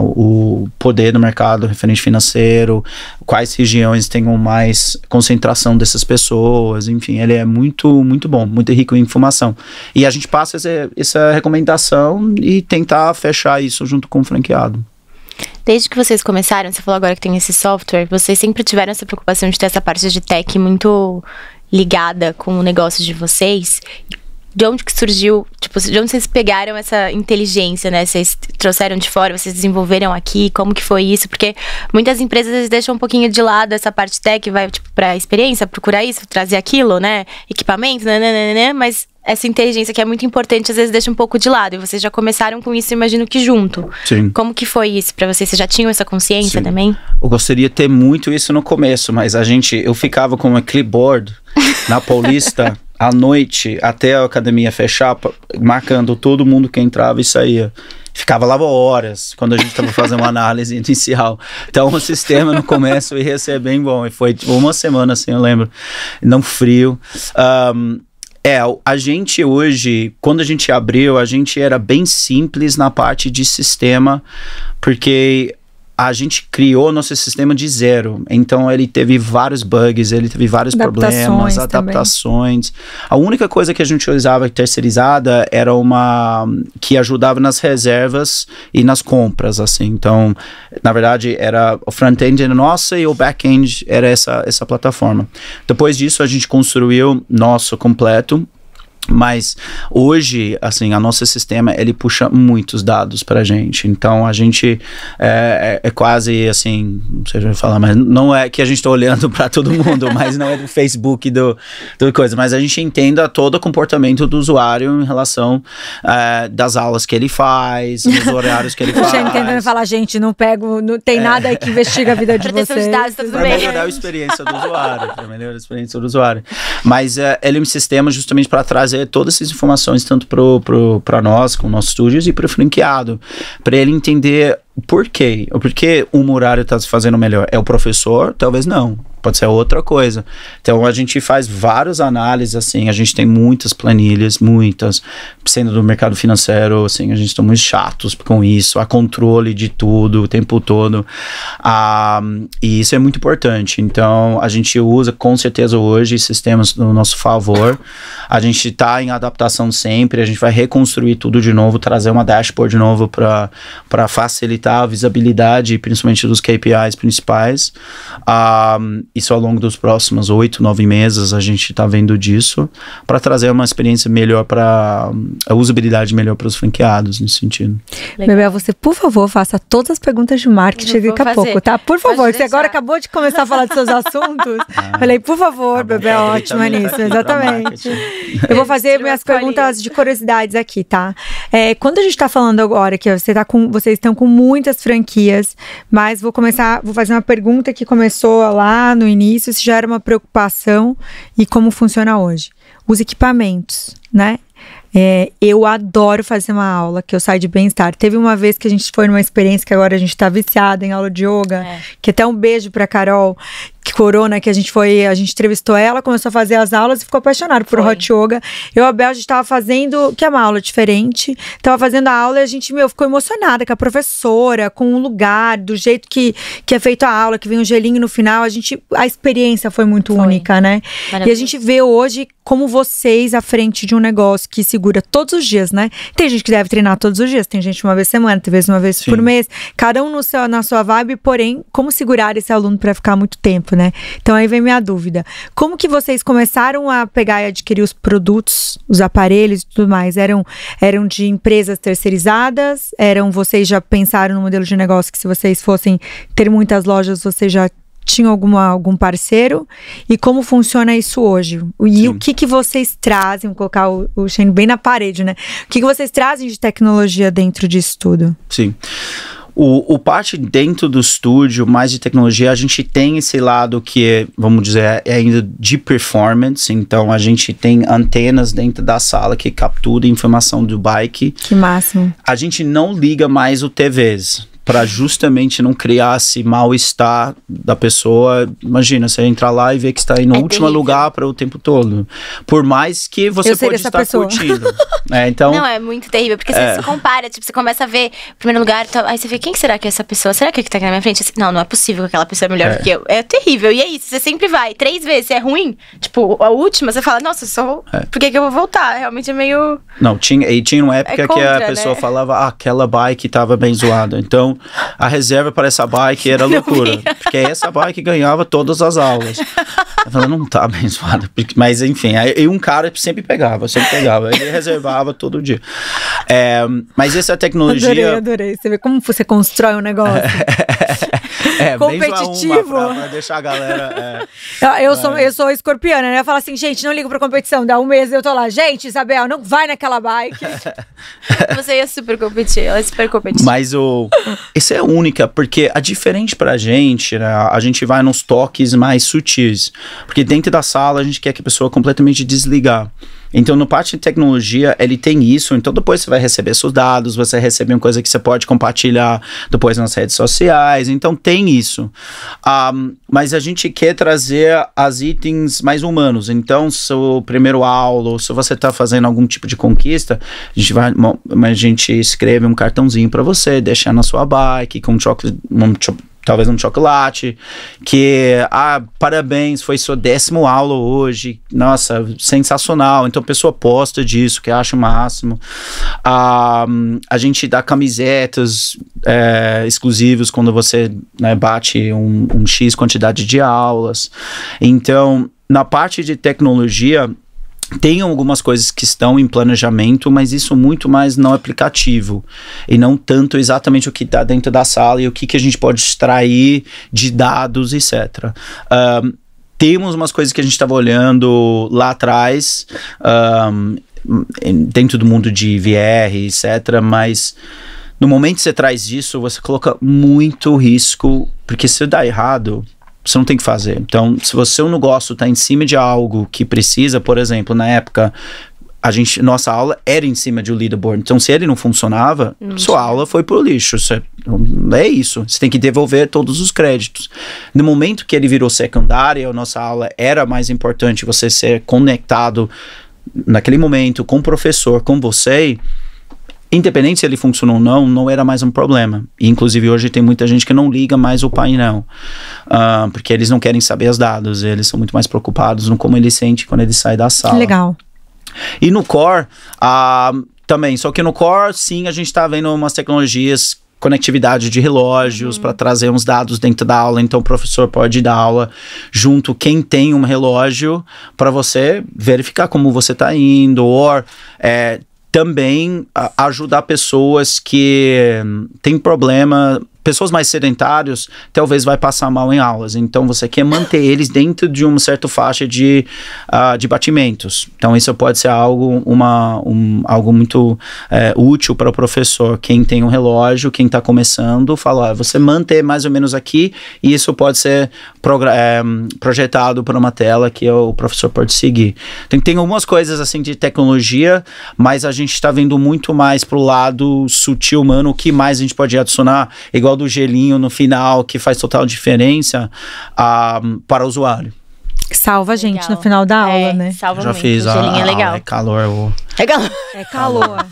o poder do mercado referente financeiro, quais regiões tenham mais concentração dessas pessoas, enfim, ele é muito, muito bom, muito rico em informação. E a gente passa essa recomendação e tentar fechar isso junto com o franqueado. Desde que vocês começaram, você falou agora que tem esse software, vocês sempre tiveram essa preocupação de ter essa parte de tech muito ligada com o negócio de vocês. de onde que surgiu, tipo, de onde vocês pegaram essa inteligência, né? Vocês trouxeram de fora, vocês desenvolveram aqui, como que foi isso? Porque muitas empresas deixam um pouquinho de lado essa parte tech, vai, tipo, pra experiência, procurar isso, trazer aquilo, né? Equipamento, mas essa inteligência que é muito importante, às vezes deixa um pouco de lado. E vocês já começaram com isso, imagino que junto. Sim. Como que foi isso pra vocês? Vocês já tinham essa consciência também? Eu gostaria de ter muito isso no começo, mas eu ficava com uma clipboard na Paulista à noite, até a academia fechar, marcando todo mundo que entrava e saía. Ficava lá horas, quando a gente estava fazendo uma análise inicial. Então, o sistema no começo ia ser bem bom. E foi tipo, uma semana, assim, eu lembro. Não frio. A gente hoje, quando a gente abriu, a gente era bem simples na parte de sistema, porque a gente criou nosso sistema de zero. Então, ele teve vários bugs, ele teve vários problemas, adaptações. A única coisa que a gente usava terceirizada era uma que ajudava nas reservas e nas compras, assim. Então, na verdade, era o front-end era nossa e o back-end era essa plataforma. Depois disso, a gente construiu nosso completo. Mas hoje, assim, a nosso sistema, ele puxa muitos dados pra gente. Então, a gente é quase, assim, não sei se eu vou falar, mas não é que a gente tá olhando pra todo mundo, mas não é do Facebook, do coisa. Mas a gente entende todo o comportamento do usuário em relação das aulas que ele faz, dos horários que ele faz. Eu entendendo falar, gente, não tem nada aí que investiga a vida de vocês. Proteção de dados, tá tudo bem. Pra melhorar a experiência do usuário. Mas ele é um sistema justamente para trazer todas essas informações, tanto para nós, com nossos estúdios, e para o franqueado, para ele entender o porquê. O porquê um horário está se fazendo melhor. É o professor? Talvez não. Pode ser outra coisa. Então, a gente faz várias análises, assim, a gente tem muitas planilhas, sendo do mercado financeiro, assim, a gente está muito chatos com isso, há controle de tudo o tempo todo, e isso é muito importante. Então, a gente usa, com certeza, hoje, sistemas no nosso favor, a gente está em adaptação sempre, a gente vai reconstruir tudo de novo, trazer uma dashboard de novo para facilitar a visibilidade, principalmente dos KPIs principais, isso ao longo dos próximos 8, 9 meses a gente está vendo disso para trazer uma experiência melhor a usabilidade melhor para os franqueados nesse sentido. Bebel, você por favor faça todas as perguntas de marketing daqui a pouco, tá? Por favor, você agora acabou de começar a falar dos seus assuntos. Falei, por favor, Bebel, ótima nisso, exatamente. Eu vou fazer minhas perguntas de curiosidades aqui, tá? Quando a gente tá falando agora que vocês estão com muitas franquias, mas vou fazer uma pergunta que começou lá no início, se já era uma preocupação e como funciona hoje. Os equipamentos, né? Eu adoro fazer uma aula que eu saio de bem-estar. Teve uma vez que a gente foi numa experiência que agora a gente tá viciada em aula de yoga, que até um beijo pra Carol Corona, que a gente entrevistou ela, começou a fazer as aulas e ficou apaixonada por Hot Yoga. Eu e a Bel, a gente tava fazendo, que é uma aula diferente, tava fazendo a aula e a gente, ficou emocionada com a professora, com o lugar, do jeito que é feito a aula, que vem um gelinho no final, a experiência foi muito única, né? E a gente vê hoje como vocês à frente de um negócio que segura todos os dias, né? Tem gente que deve treinar todos os dias, tem gente uma vez por semana, tem vezes uma vez por mês, cada um na sua vibe, porém, como segurar esse aluno para ficar muito tempo, né? Então aí vem minha dúvida. Como que vocês começaram a pegar e adquirir os produtos, os aparelhos e tudo mais? Eram de empresas terceirizadas? Vocês já pensaram no modelo de negócio que se vocês fossem ter muitas lojas, vocês já tinham algum parceiro? E como funciona isso hoje? E o que vocês trazem? Vou colocar o Shane bem na parede, né? O que vocês trazem de tecnologia dentro disso tudo? Sim. O parte dentro do estúdio, mais de tecnologia, a gente tem esse lado que vamos dizer, é ainda de performance. Então, a gente tem antenas dentro da sala que capturam informação do bike. Que máximo. A gente não liga mais o TVs, para justamente não criar esse mal-estar da pessoa. Imagina, você entrar lá e ver que está aí no último lugar para o tempo todo. Por mais que você pode estar curtindo. Então, não, é muito terrível, porque você se compara, tipo, você começa a ver o primeiro lugar, aí você vê, quem será que é essa pessoa? Será que tá aqui na minha frente? Assim, não é possível que aquela pessoa é melhor do que eu. É terrível, e é isso, você sempre vai, 3 vezes, se é ruim, tipo, a última, você fala, nossa, por que eu vou voltar? Realmente é meio... Não, tinha uma época que a pessoa falava, aquela bike tava bem zoada. Então, Então, a reserva para essa bike era loucura. Porque essa bike ganhava todas as aulas. Eu falei, não tá abençoado. Mas, enfim, aí um cara sempre pegava. Ele reservava todo dia. Mas essa tecnologia... Adorei. Você vê como você constrói um negócio. Competitivo. Pra deixar a galera... Eu sou escorpiana, né? Eu falo assim, gente, não ligo pra competição. Dá um mês eu tô lá. Gente, Isabel, não vai naquela bike. Você ia super competir. Ela é super competitiva. Mas essa é única, porque a diferente pra gente, né? A gente vai nos toques mais sutis. Porque dentro da sala a gente quer que a pessoa completamente desligar. Então, no parte de tecnologia, ele tem isso. Então, depois você vai receber seus dados, você recebe uma coisa que você pode compartilhar depois nas redes sociais. Então, tem isso. Mas a gente quer trazer as itens mais humanos. Então, seu primeiro aula, ou se você está fazendo algum tipo de conquista, a gente escreve um cartãozinho para você, deixar na sua bike, com talvez um chocolate, que, parabéns, foi sua 10ª aula hoje, nossa, sensacional. Então a pessoa posta disso, que acha o máximo. A gente dá camisetas exclusivas quando você, né, bate um X quantidade de aulas. Então, na parte de tecnologia, tem algumas coisas que estão em planejamento, mas isso muito mais não aplicativo e não tanto exatamente o que está dentro da sala e o que a gente pode extrair de dados, etc. Temos umas coisas que a gente estava olhando lá atrás, dentro do mundo de VR, etc., mas no momento que você traz isso, você coloca muito risco, porque se dá errado, você não tem que fazer. Então, se o seu negócio está em cima de algo que precisa, por exemplo, na época, nossa aula era em cima de um leaderboard. Então, se ele não funcionava, sua aula foi pro lixo. É isso. Você tem que devolver todos os créditos. No momento que ele virou secundária, a nossa aula era mais importante você ser conectado naquele momento com o professor, com você. Independente se ele funcionou ou não era mais um problema. E, inclusive, hoje tem muita gente que não liga mais o painel. Porque eles não querem saber os dados. Eles são muito mais preocupados no como ele sente quando ele sai da sala. Legal. E no Core, também. Só que no Core, sim, a gente está vendo umas tecnologias, conectividade de relógios para trazer uns dados dentro da aula. Então, o professor pode dar aula junto quem tem um relógio para você verificar como você está indo. Ou também ajudar pessoas que têm problema, pessoas mais sedentários, talvez vai passar mal em aulas. Então, você quer manter eles dentro de uma certa faixa de batimentos. Então, isso pode ser algo muito útil para o professor. Quem tem um relógio, quem está começando, fala, você manter mais ou menos aqui, e isso pode ser projetado para uma tela que o professor pode seguir. Tem algumas coisas assim de tecnologia, mas a gente está vendo muito mais para o lado sutil humano, o que mais a gente pode adicionar, igual do gelinho no final, que faz total diferença para o usuário. Salva a gente no final da aula, né? Salva Já muito. fiz O gelinho é legal. É calor. É calor.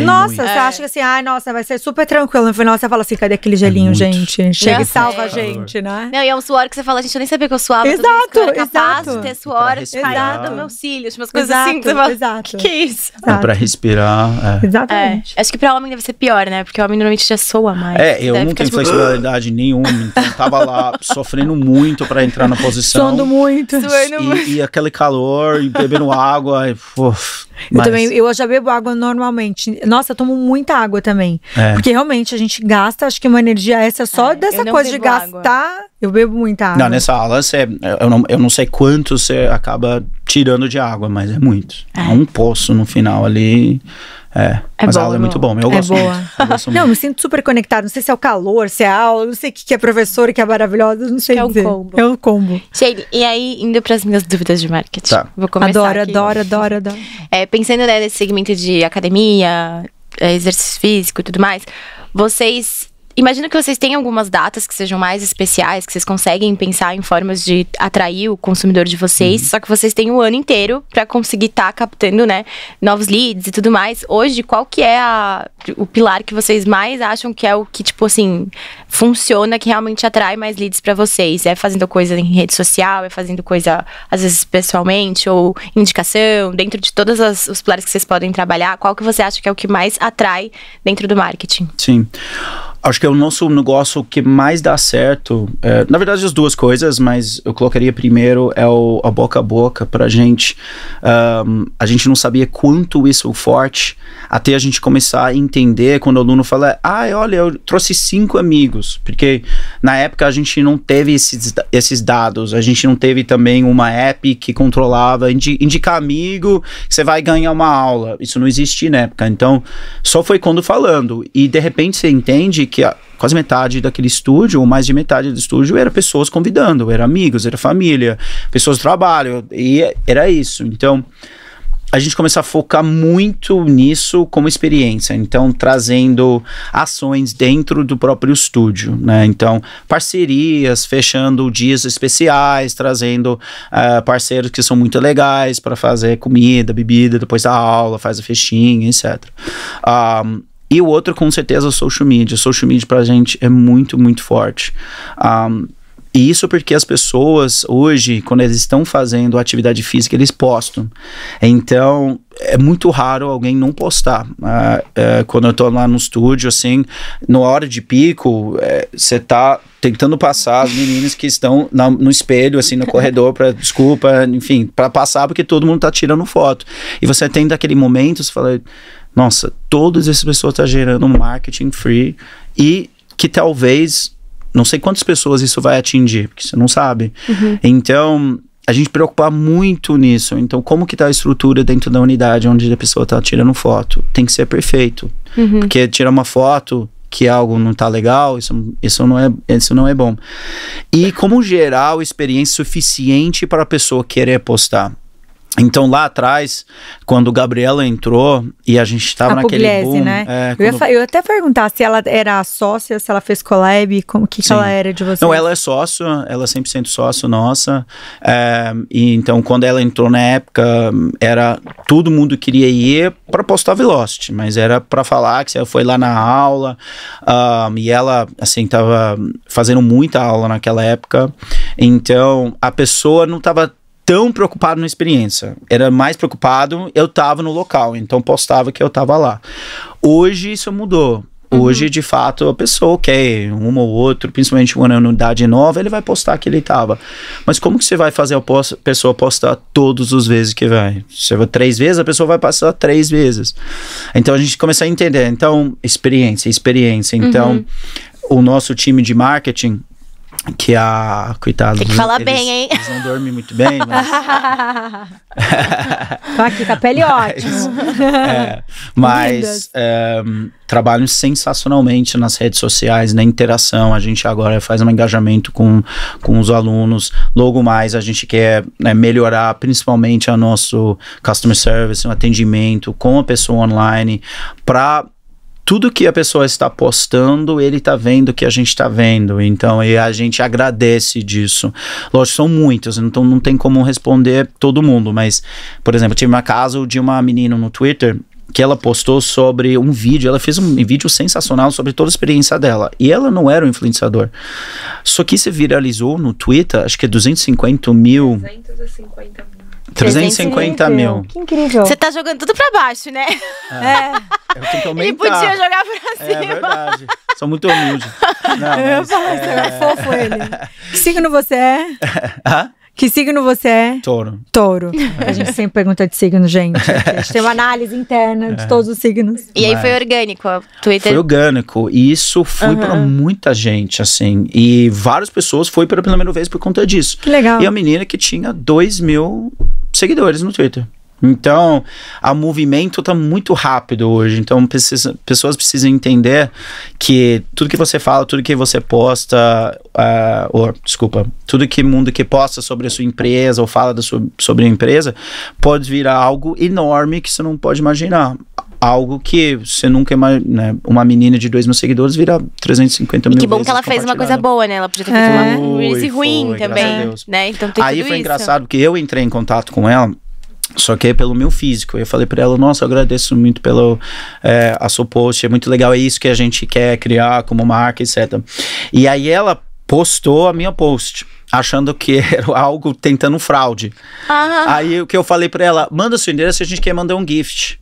Nossa, você acha que assim, nossa, vai ser super tranquilo. No final você fala assim, cadê aquele gelinho, gente? Chega e salva a gente, né? Não, e é um suor que você fala, gente, eu nem sabia que eu suava. Exato, eu era capaz de ter suor caindo do meu cílio, umas coisas assim. Você fala, que é isso? Pra respirar. Exatamente. Acho que pra homem deve ser pior, né? Porque o homem normalmente já soa mais. Eu não tenho flexibilidade nenhuma, então tava lá sofrendo muito pra entrar na posição. Suando muito. E aquele calor, e bebendo água. Eu já bebo água normalmente. Nossa, eu tomo muita água também. Porque realmente a gente gasta, acho que uma energia essa só dessa coisa de gastar. Água. Eu bebo muita água. Não, nessa aula eu não sei quanto você acaba tirando de água, mas é muito. É um poço no final ali. Mas a aula é muito bom. Eu gosto muito. Não, me sinto super conectada. Não sei se é o calor, se é a aula, não sei o que é professora, que é maravilhosa, não sei dizer. É o combo. Sheila, e aí, indo para as minhas dúvidas de marketing. Tá. Vou começar Adoro. Pensando nesse segmento de academia, exercício físico e tudo mais, imagino que vocês têm algumas datas que sejam mais especiais, que vocês conseguem pensar em formas de atrair o consumidor de vocês, só que vocês têm o ano inteiro para conseguir estar captando, né, novos leads e tudo mais. Hoje, qual que é o pilar que vocês mais acham que é o que, tipo assim, funciona, que realmente atrai mais leads para vocês? É fazendo coisa em rede social, é fazendo coisa, às vezes, pessoalmente, ou indicação, dentro de todos os pilares que vocês podem trabalhar, qual que você acha que é o que mais atrai dentro do marketing? Sim. Acho que é o nosso negócio que mais dá certo, na verdade as duas coisas, mas eu colocaria primeiro a boca a boca pra gente. A gente não sabia quanto isso é forte, até a gente começar a entender quando o aluno fala, olha, eu trouxe 5 amigos, porque na época a gente não teve esses dados, a gente não teve também uma app que controlava, indicar amigo, que você vai ganhar uma aula, isso não existia na época, então só foi quando falando, e de repente você entende que quase metade daquele estúdio, ou mais de metade do estúdio, era pessoas convidando, era amigos, era família, pessoas do trabalho, e era isso. Então, a gente começou a focar muito nisso como experiência, então trazendo ações dentro do próprio estúdio, né? Então, parcerias, fechando dias especiais, trazendo parceiros que são muito legais para fazer comida, bebida, depois da aula, faz a festinha, etc. E o outro, com certeza, é o social media. O social media pra gente é muito, muito forte. E isso porque as pessoas, hoje, quando eles estão fazendo atividade física, eles postam. Então, é muito raro alguém não postar. Quando eu tô lá no estúdio, assim, na hora de pico, você tá tentando passar as meninas que estão no espelho, assim, no corredor, enfim, para passar, porque todo mundo tá tirando foto. E você tem daquele momento, você fala, nossa, todas essas pessoas estão gerando um marketing free e que talvez, não sei quantas pessoas isso vai atingir, porque você não sabe. Então, a gente preocupa muito nisso. Então, como que tá a estrutura dentro da unidade onde a pessoa tá tirando foto? Tem que ser perfeito. Porque tirar uma foto que algo não tá legal, isso não é bom. E como gerar a experiência suficiente para a pessoa querer postar. Então, lá atrás, quando Gabriela entrou e a gente estava naquele boom... né? Eu ia até perguntar se ela era sócia, se ela fez collab, como que ela era de vocês? Não, ela é sócio, ela é 100% sócio nossa. E então, quando ela entrou na época, todo mundo queria ir para postar Velocity, mas era para falar que você foi lá na aula, e ela, assim, estava fazendo muita aula naquela época. Então, a pessoa não estava tão preocupado na experiência, era mais preocupado, eu tava no local, então postava que eu tava lá. Hoje isso mudou. Hoje, de fato, a pessoa quer um ou outro, principalmente uma unidade nova, ele vai postar que ele tava. Mas como que você vai fazer a pessoa postar todas as vezes que vai? Você vai 3 vezes, a pessoa vai passar 3 vezes. Então, a gente começa a entender. Então, experiência. Então, o nosso time de marketing, que coitado, tem que falar bem, hein? Eles não dormem muito bem, mas... Tô aqui com a pele ótima. Mas trabalham sensacionalmente nas redes sociais, na interação. A gente agora faz um engajamento com os alunos. Logo mais a gente quer melhorar principalmente o nosso customer service, o atendimento com a pessoa online, para tudo que a pessoa está postando, ele está vendo o que a gente está vendo. Então, a gente agradece disso. Lógico, são muitos, então não tem como responder todo mundo. Mas, por exemplo, tive um caso de uma menina no Twitter que ela postou sobre um vídeo. Ela fez um vídeo sensacional sobre toda a experiência dela. E ela não era um influenciador. Só que se viralizou no Twitter, acho que 250 mil. 350 mil. Que incrível. Você tá jogando tudo pra baixo, né? Eu tenho que aumentar. Ele podia jogar pra cima. É verdade. Sou muito humilde. Eu falo, é fofo ele. Que signo você é? Que signo você é? Touro. Touro. A gente sempre pergunta de signo, gente. A gente tem uma análise interna de todos os signos. E aí foi orgânico o Twitter? Foi orgânico. E isso foi pra muita gente, assim. E várias pessoas foi pela primeira vez por conta disso. Que legal. E a menina que tinha 2.000 seguidores no Twitter. Então, o movimento tá muito rápido hoje. Então, pessoas precisam entender que tudo que você fala, tudo que você posta, tudo que mundo que posta sobre a sua empresa ou fala sobre a empresa, pode virar algo enorme que você não pode imaginar. Algo que você nunca imagina, né? Uma menina de 2.000 seguidores vira 350 mil. E que bom que ela fez uma coisa boa, né? Ela podia ter feito uma release ruim também, né? Então tem aí tudo foi isso. engraçado, porque eu entrei em contato com ela, só que é pelo meu físico. Eu falei pra ela, nossa, eu agradeço muito pelo a sua post, é muito legal, é isso que a gente quer criar como marca, etc. E aí ela postou a minha post, achando que era algo tentando fraude. Aí o que eu falei pra ela, manda seu endereço, a gente quer mandar um gift.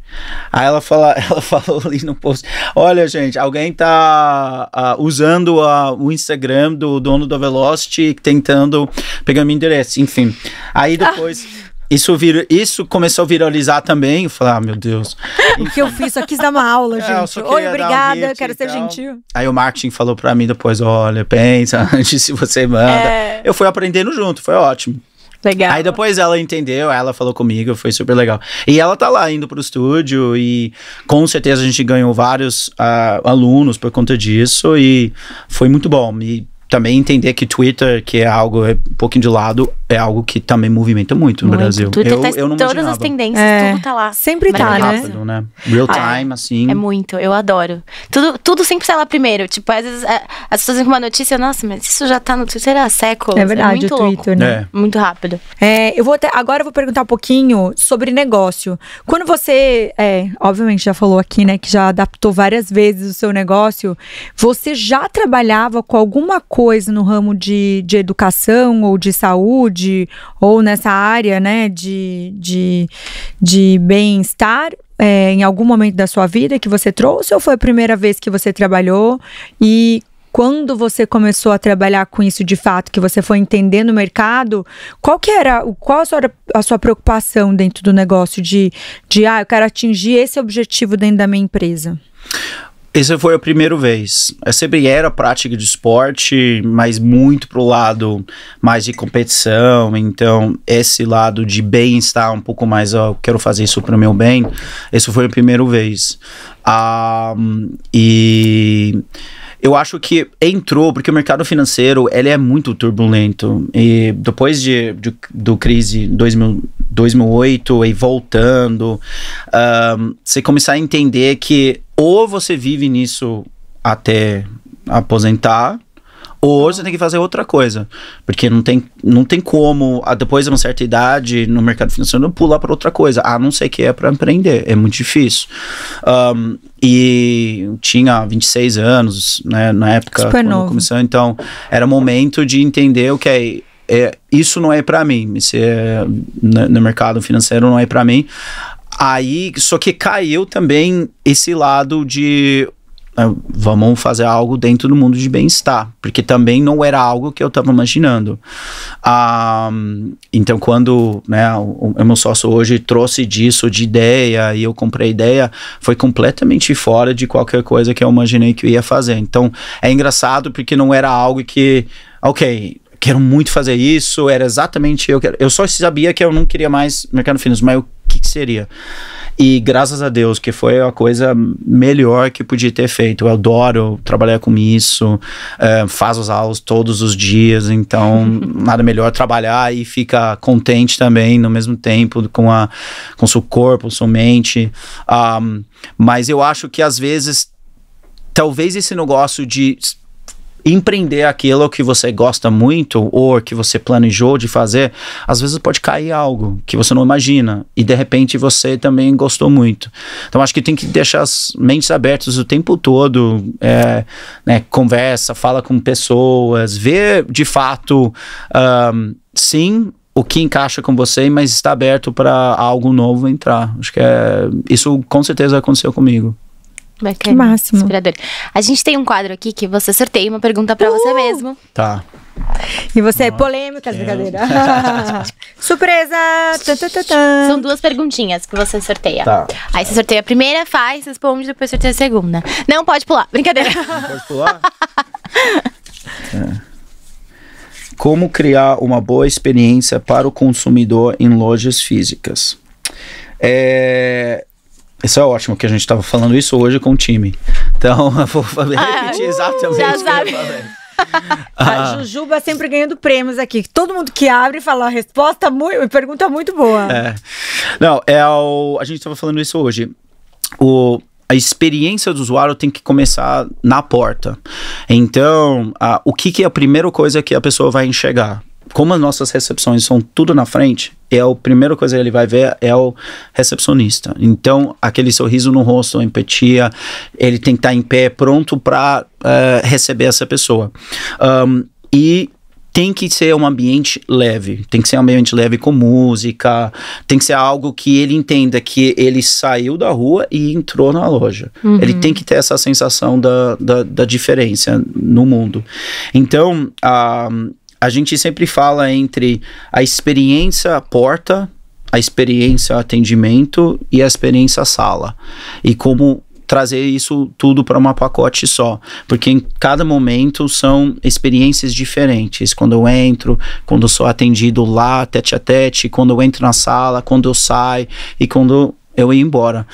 Aí ela falou ali no post, olha gente, alguém tá usando o Instagram do dono da Velocity, tentando pegar meu endereço, enfim. Aí depois... Isso começou a viralizar também. Eu falei, meu Deus. O que eu fiz? Só quis dar uma aula, gente. Oi, obrigada, quero ser gentil. Aí o marketing falou pra mim depois, olha, pensa antes se você manda. Eu fui aprendendo junto, foi ótimo. Legal. Aí depois ela entendeu, ela falou comigo, foi super legal. E ela tá lá indo pro estúdio e com certeza a gente ganhou vários alunos por conta disso e foi muito bom. E também entender que Twitter, que é algo um pouquinho de lado, é algo que também movimenta muito no Brasil. Twitter eu não todas imaginava. As tendências, tudo tá lá. Sempre tá, né? Rápido, né? Real time, assim. É muito, eu adoro. Tudo sempre sai lá primeiro. Tipo, às vezes as pessoas vêm com uma notícia, nossa, mas isso já tá no Twitter há séculos. É verdade, muito o Twitter, louco. né? Muito rápido. Agora eu vou perguntar um pouquinho sobre negócio. Quando você, obviamente já falou aqui, né, que já adaptou várias vezes o seu negócio, você já trabalhava com alguma coisa no ramo de educação ou de saúde ou nessa área, né, de bem-estar em algum momento da sua vida que você trouxe ou foi a primeira vez que você trabalhou? E quando você começou a trabalhar com isso de fato, que você foi entendendo o mercado, qual a sua preocupação dentro do negócio de eu quero atingir esse objetivo dentro da minha empresa? Essa foi a primeira vez. Eu sempre era prática de esporte, mas muito pro lado mais de competição. Então, esse lado de bem-estar um pouco mais, eu quero fazer isso pro meu bem. Essa foi a primeira vez. E eu acho que entrou, porque o mercado financeiro, ele é muito turbulento. E depois do crise 2008 e voltando, você começar a entender que ou você vive nisso até aposentar, ou você tem que fazer outra coisa. Porque não tem como, depois de uma certa idade no mercado financeiro, pular para outra coisa. A não ser que é para empreender. É muito difícil. E eu tinha 26 anos, né, na época. Super quando novo. começou. Então, era momento de entender, ok, isso não é para mim. No mercado financeiro não é para mim. Aí, só que caiu também esse lado de vamos fazer algo dentro do mundo de bem-estar, porque também não era algo que eu estava imaginando. Então, quando o meu sócio hoje trouxe disso de ideia e eu comprei a ideia, foi completamente fora de qualquer coisa que eu imaginei que eu ia fazer. Então, é engraçado porque não era algo que, quero muito fazer isso, era exatamente eu só sabia que eu não queria mais mercado financeiro, mas o que seria? E graças a Deus que foi a coisa melhor que podia ter feito. Eu adoro trabalhar com isso, faço as aulas todos os dias, então nada melhor trabalhar e ficar contente também no mesmo tempo com seu corpo, sua mente. Mas eu acho que às vezes, talvez esse negócio de empreender aquilo que você gosta muito ou que você planejou de fazer, às vezes pode cair algo que você não imagina e de repente você também gostou muito. Então acho que tem que deixar as mentes abertas o tempo todo, conversa, fala com pessoas, vê de fato sim o que encaixa com você, mas está aberto para algo novo entrar. Acho que isso com certeza aconteceu comigo. Bacana. Que máximo. Inspirador. A gente tem um quadro aqui que você sorteia uma pergunta pra você mesmo. Tá. E você é polêmica, brincadeira. Surpresa! São 2 perguntinhas que você sorteia. Tá. Aí você sorteia a primeira, responde, depois sorteia a segunda. Não pode pular, brincadeira. Pode pular? Como criar uma boa experiência para o consumidor em lojas físicas? Isso é ótimo, que a gente estava falando isso hoje com o time. Então, eu vou repetir exatamente já o que sabe. eu falei. A Jujuba sempre ganhando prêmios aqui. Todo mundo que abre fala a resposta, pergunta muito boa. Não, a gente estava falando isso hoje. A experiência do usuário tem que começar na porta. Então, o que é a primeira coisa que a pessoa vai enxergar? Como as nossas recepções são tudo na frente, a primeira coisa que ele vai ver é o recepcionista. Então, aquele sorriso no rosto, a empatia, ele tem que estar em pé, pronto para receber essa pessoa. E tem que ser um ambiente leve, tem que ser um ambiente leve com música, tem que ser algo que ele entenda que ele saiu da rua e entrou na loja. Ele tem que ter essa sensação da diferença no mundo. Então, a gente sempre fala entre a experiência porta, a experiência atendimento e a experiência sala. E como trazer isso tudo para um pacote só, porque em cada momento são experiências diferentes, quando eu entro, quando eu sou atendido lá, tete a tete, quando eu entro na sala, quando eu saio e quando eu ia embora.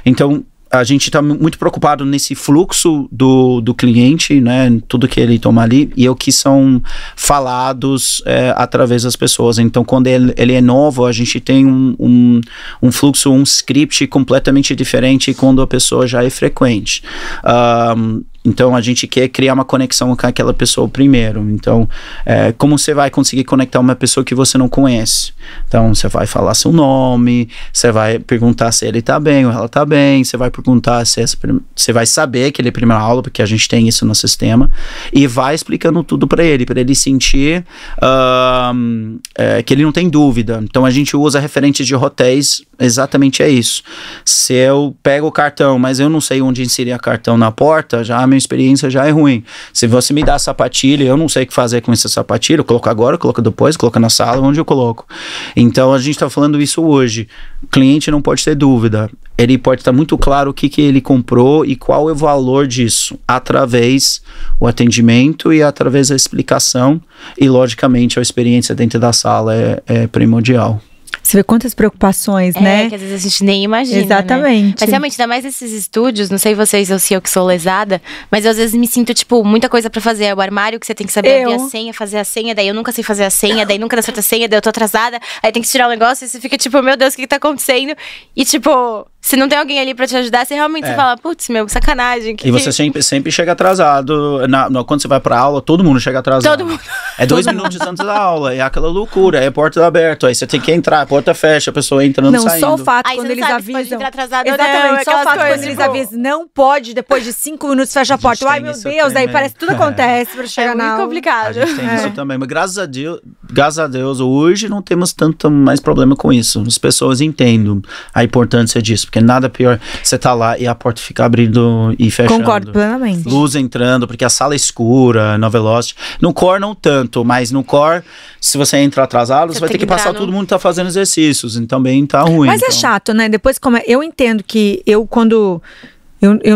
Então, a gente está muito preocupado nesse fluxo do cliente, né, tudo que ele toma ali, e o que são falados através das pessoas. Então, quando ele é novo, a gente tem um fluxo, um script completamente diferente quando a pessoa já é frequente. Então, a gente quer criar uma conexão com aquela pessoa primeiro. Então, como você vai conseguir conectar uma pessoa que você não conhece? Então, você vai falar seu nome, você vai perguntar se ele tá bem ou ela tá bem, você vai perguntar se você vai saber que ele é primeira aula, porque a gente tem isso no sistema, e vai explicando tudo para ele sentir que ele não tem dúvida. Então, a gente usa referentes de hotéis, exatamente isso. Se eu pego o cartão, mas eu não sei onde inserir o cartão na porta, já a minha experiência já é ruim. Se você me dá a sapatilha, eu não sei o que fazer com essa sapatilha, eu coloco agora, eu coloco depois, eu coloco na sala, onde eu coloco. Então, a gente está falando isso hoje. O cliente não pode ter dúvida. Ele pode estar muito claro o que ele comprou e qual é o valor disso, através do atendimento e através da explicação. E, logicamente, a experiência dentro da sala é primordial. Você vê quantas preocupações, né? Que às vezes a gente nem imagina, exatamente. Né? Mas realmente, ainda mais nesses estúdios, não sei vocês ou se eu que sou lesada, mas eu às vezes me sinto, tipo, muita coisa pra fazer. É o armário que você tem que saber abrir a senha, fazer a senha, daí eu nunca sei fazer a senha, daí nunca dá certo a senha, daí eu tô atrasada, aí tem que tirar um negócio e você fica tipo, meu Deus, o que tá acontecendo? E tipo, se não tem alguém ali pra te ajudar, você realmente você fala, putz, meu, sacanagem. E você sempre chega atrasado. Quando você vai pra aula, todo mundo chega atrasado. Todo mundo. É 2 minutos antes da aula, é aquela loucura, é a porta aberta, aí você tem que entrar, a porta fecha, a pessoa entrando, saindo. Não, só o fato aí quando eles avisam. Pode entrar atrasado, exatamente, não, só o fato coisas, quando eles avisam, não pode, depois de 5 minutos fecha a porta. Ai, meu Deus, daí parece que tudo acontece pra chegar na aula. É muito complicado. A gente tem isso também, mas graças a Deus, hoje não temos tanto mais problema com isso. As pessoas entendem a importância disso, porque nada pior você tá lá e a porta fica abrindo e fechando. Concordo plenamente. Luz entrando, porque a sala é escura, no Velocity. No Core não tanto, mas no Core, se você entra atrasado, você vai ter que passar, todo mundo tá fazendo exercícios, então também tá ruim. Mas é chato, né? Depois, eu entendo que eu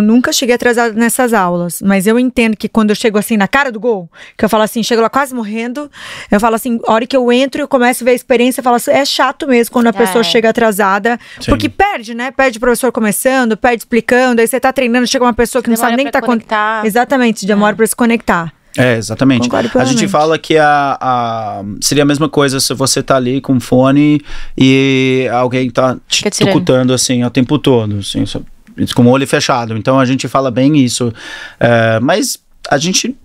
nunca cheguei atrasado nessas aulas, mas eu entendo que quando eu chego assim na cara do gol, que eu falo assim, chego lá quase morrendo, eu falo assim, a hora que eu entro, eu começo a ver a experiência, eu falo assim, é chato mesmo quando a pessoa chega atrasada, porque perde, né? Perde o professor começando, perde explicando, aí você tá treinando, chega uma pessoa que não sabe nem que tá conectando. Exatamente, demora pra se conectar. Exatamente. A gente fala que seria a mesma coisa se você tá ali com fone e alguém tá te tucutando assim o tempo todo, assim, com o olho fechado. Então a gente fala bem isso. Mas a gente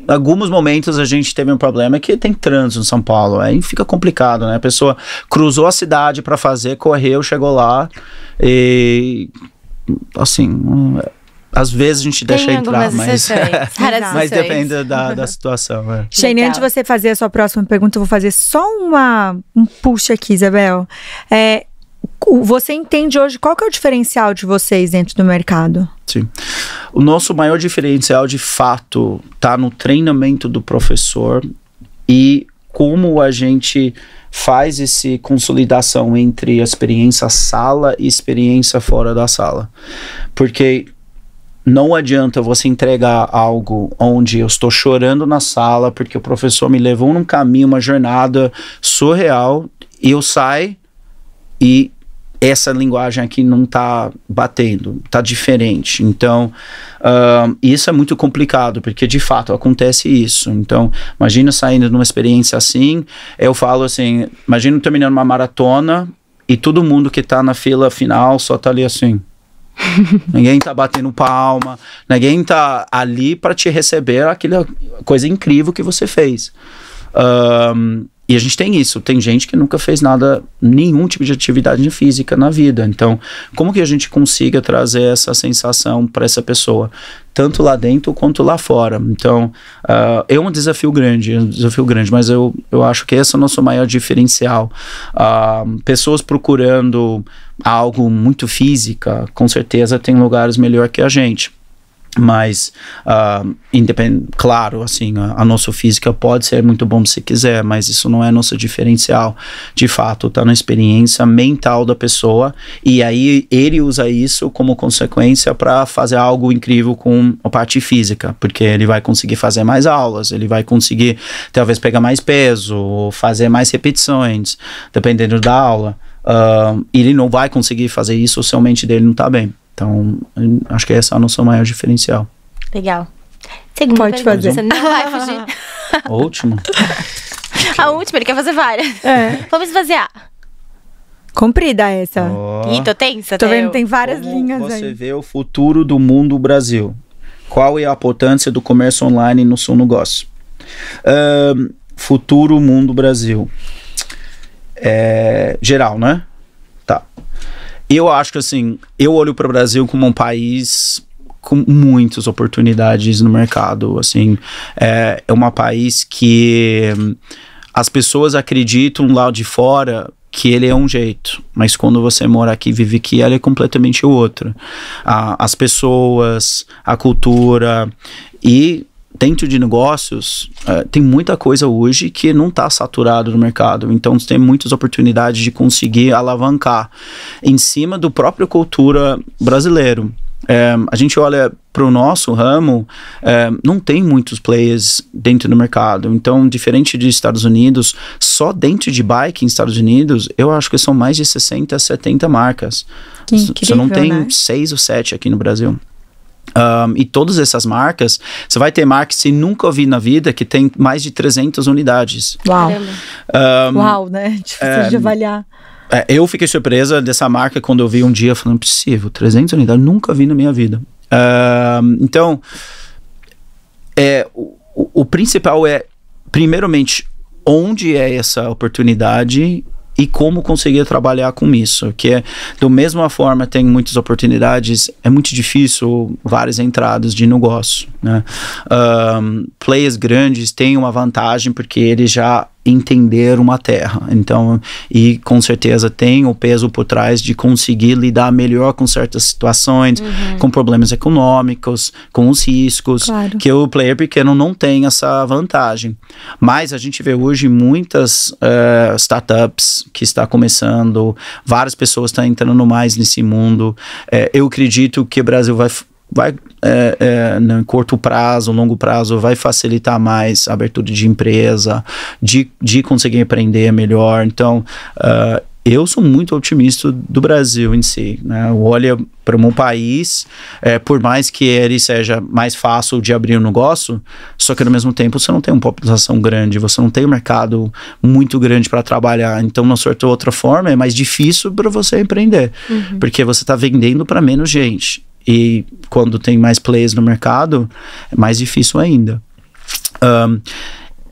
alguns momentos a gente teve um problema que tem trânsito em São Paulo, aí fica complicado, né? A pessoa cruzou a cidade para fazer, correu, chegou lá e assim, às vezes a gente deixa entrar, mas depende da situação. Shane, antes de você fazer a sua próxima pergunta, eu vou fazer só um push aqui, Isabel. Você entende hoje qual que é o diferencial de vocês dentro do mercado? Sim. O nosso maior diferencial, de fato, está no treinamento do professor e como a gente faz essa consolidação entre a experiência sala e experiência fora da sala. Porque não adianta você entregar algo onde eu estou chorando na sala porque o professor me levou num caminho, uma jornada surreal, e eu saio e essa linguagem aqui não tá batendo, tá diferente. Então, isso é muito complicado, porque de fato acontece isso. Então, imagina saindo de uma experiência assim, eu falo assim, imagina terminando uma maratona e todo mundo que tá na fila final só tá ali assim. Ninguém tá batendo palma, ninguém tá ali para te receber aquela coisa incrível que você fez. E a gente tem isso, tem gente que nunca fez nenhum tipo de atividade física na vida. Então, como que a gente consiga trazer essa sensação para essa pessoa? Tanto lá dentro quanto lá fora. Então, é um desafio grande, mas eu acho que esse é o nosso maior diferencial. Pessoas procurando algo muito física, com certeza tem lugares melhor que a gente. Mas, claro, assim, a nossa física pode ser muito bom se quiser, mas isso não é nosso diferencial. De fato, tá na experiência mental da pessoa, e aí ele usa isso como consequência para fazer algo incrível com a parte física, porque ele vai conseguir fazer mais aulas, ele vai conseguir talvez pegar mais peso, ou fazer mais repetições, dependendo da aula. Ele não vai conseguir fazer isso se a mente dele não tá bem. Então, acho que esse é o nosso maior diferencial. Legal. Segunda Pode pergunta, fazer. você não vai fugir. Última. A última, ele quer fazer várias. Vamos esvaziar. Comprida essa. Ih, tô tensa. Tô até vendo, eu. tem várias Como linhas você aí. vê o futuro do mundo Brasil? Qual é a importância do comércio online no seu negócio? Futuro mundo Brasil. Geral, né? Tá. Eu acho que, assim, eu olho para o Brasil como um país com muitas oportunidades no mercado, assim, é um país que as pessoas acreditam lá de fora que ele é um jeito, mas quando você mora aqui, vive aqui, ele é completamente outro. As pessoas, a cultura e dentro de negócios, tem muita coisa hoje que não está saturado no mercado. Então, tem muitas oportunidades de conseguir alavancar em cima do próprio cultura brasileiro. A gente olha para o nosso ramo, não tem muitos players dentro do mercado. Então, diferente dos Estados Unidos, só dentro de bike nos Estados Unidos, eu acho que são mais de 60, 70 marcas. Que incrível, você não tem né? 6 ou 7 aqui no Brasil. E todas essas marcas, você vai ter marcas que você nunca ouviu na vida que tem mais de 300 unidades. Uau. Caramba. Uau, né? Difícil de avaliar. Eu fiquei surpresa dessa marca quando eu vi um dia, falando, possível, 300 unidades, nunca vi na minha vida. Então, o principal é, primeiramente, onde é essa oportunidade e como conseguir trabalhar com isso, que é, da mesma forma, tem muitas oportunidades, é muito difícil várias entradas de negócio, né? Players grandes têm uma vantagem porque eles já entenderam uma terra, então, e com certeza tem o peso por trás de conseguir lidar melhor com certas situações, com problemas econômicos, com os riscos, Claro. que o player pequeno não tem essa vantagem. Mas a gente vê hoje muitas startups que está começando, várias pessoas estão entrando mais nesse mundo. Eu acredito que o Brasil vai no curto prazo, longo prazo, vai facilitar mais a abertura de empresa, de conseguir empreender melhor. Então, eu sou muito otimista do Brasil em si, né? Olha para um país, por mais que ele seja mais fácil de abrir um negócio, só que ao mesmo tempo você não tem uma população grande, você não tem um mercado muito grande para trabalhar. Então, de uma certa outra forma, é mais difícil para você empreender, porque você está vendendo para menos gente. E quando tem mais players no mercado, é mais difícil ainda.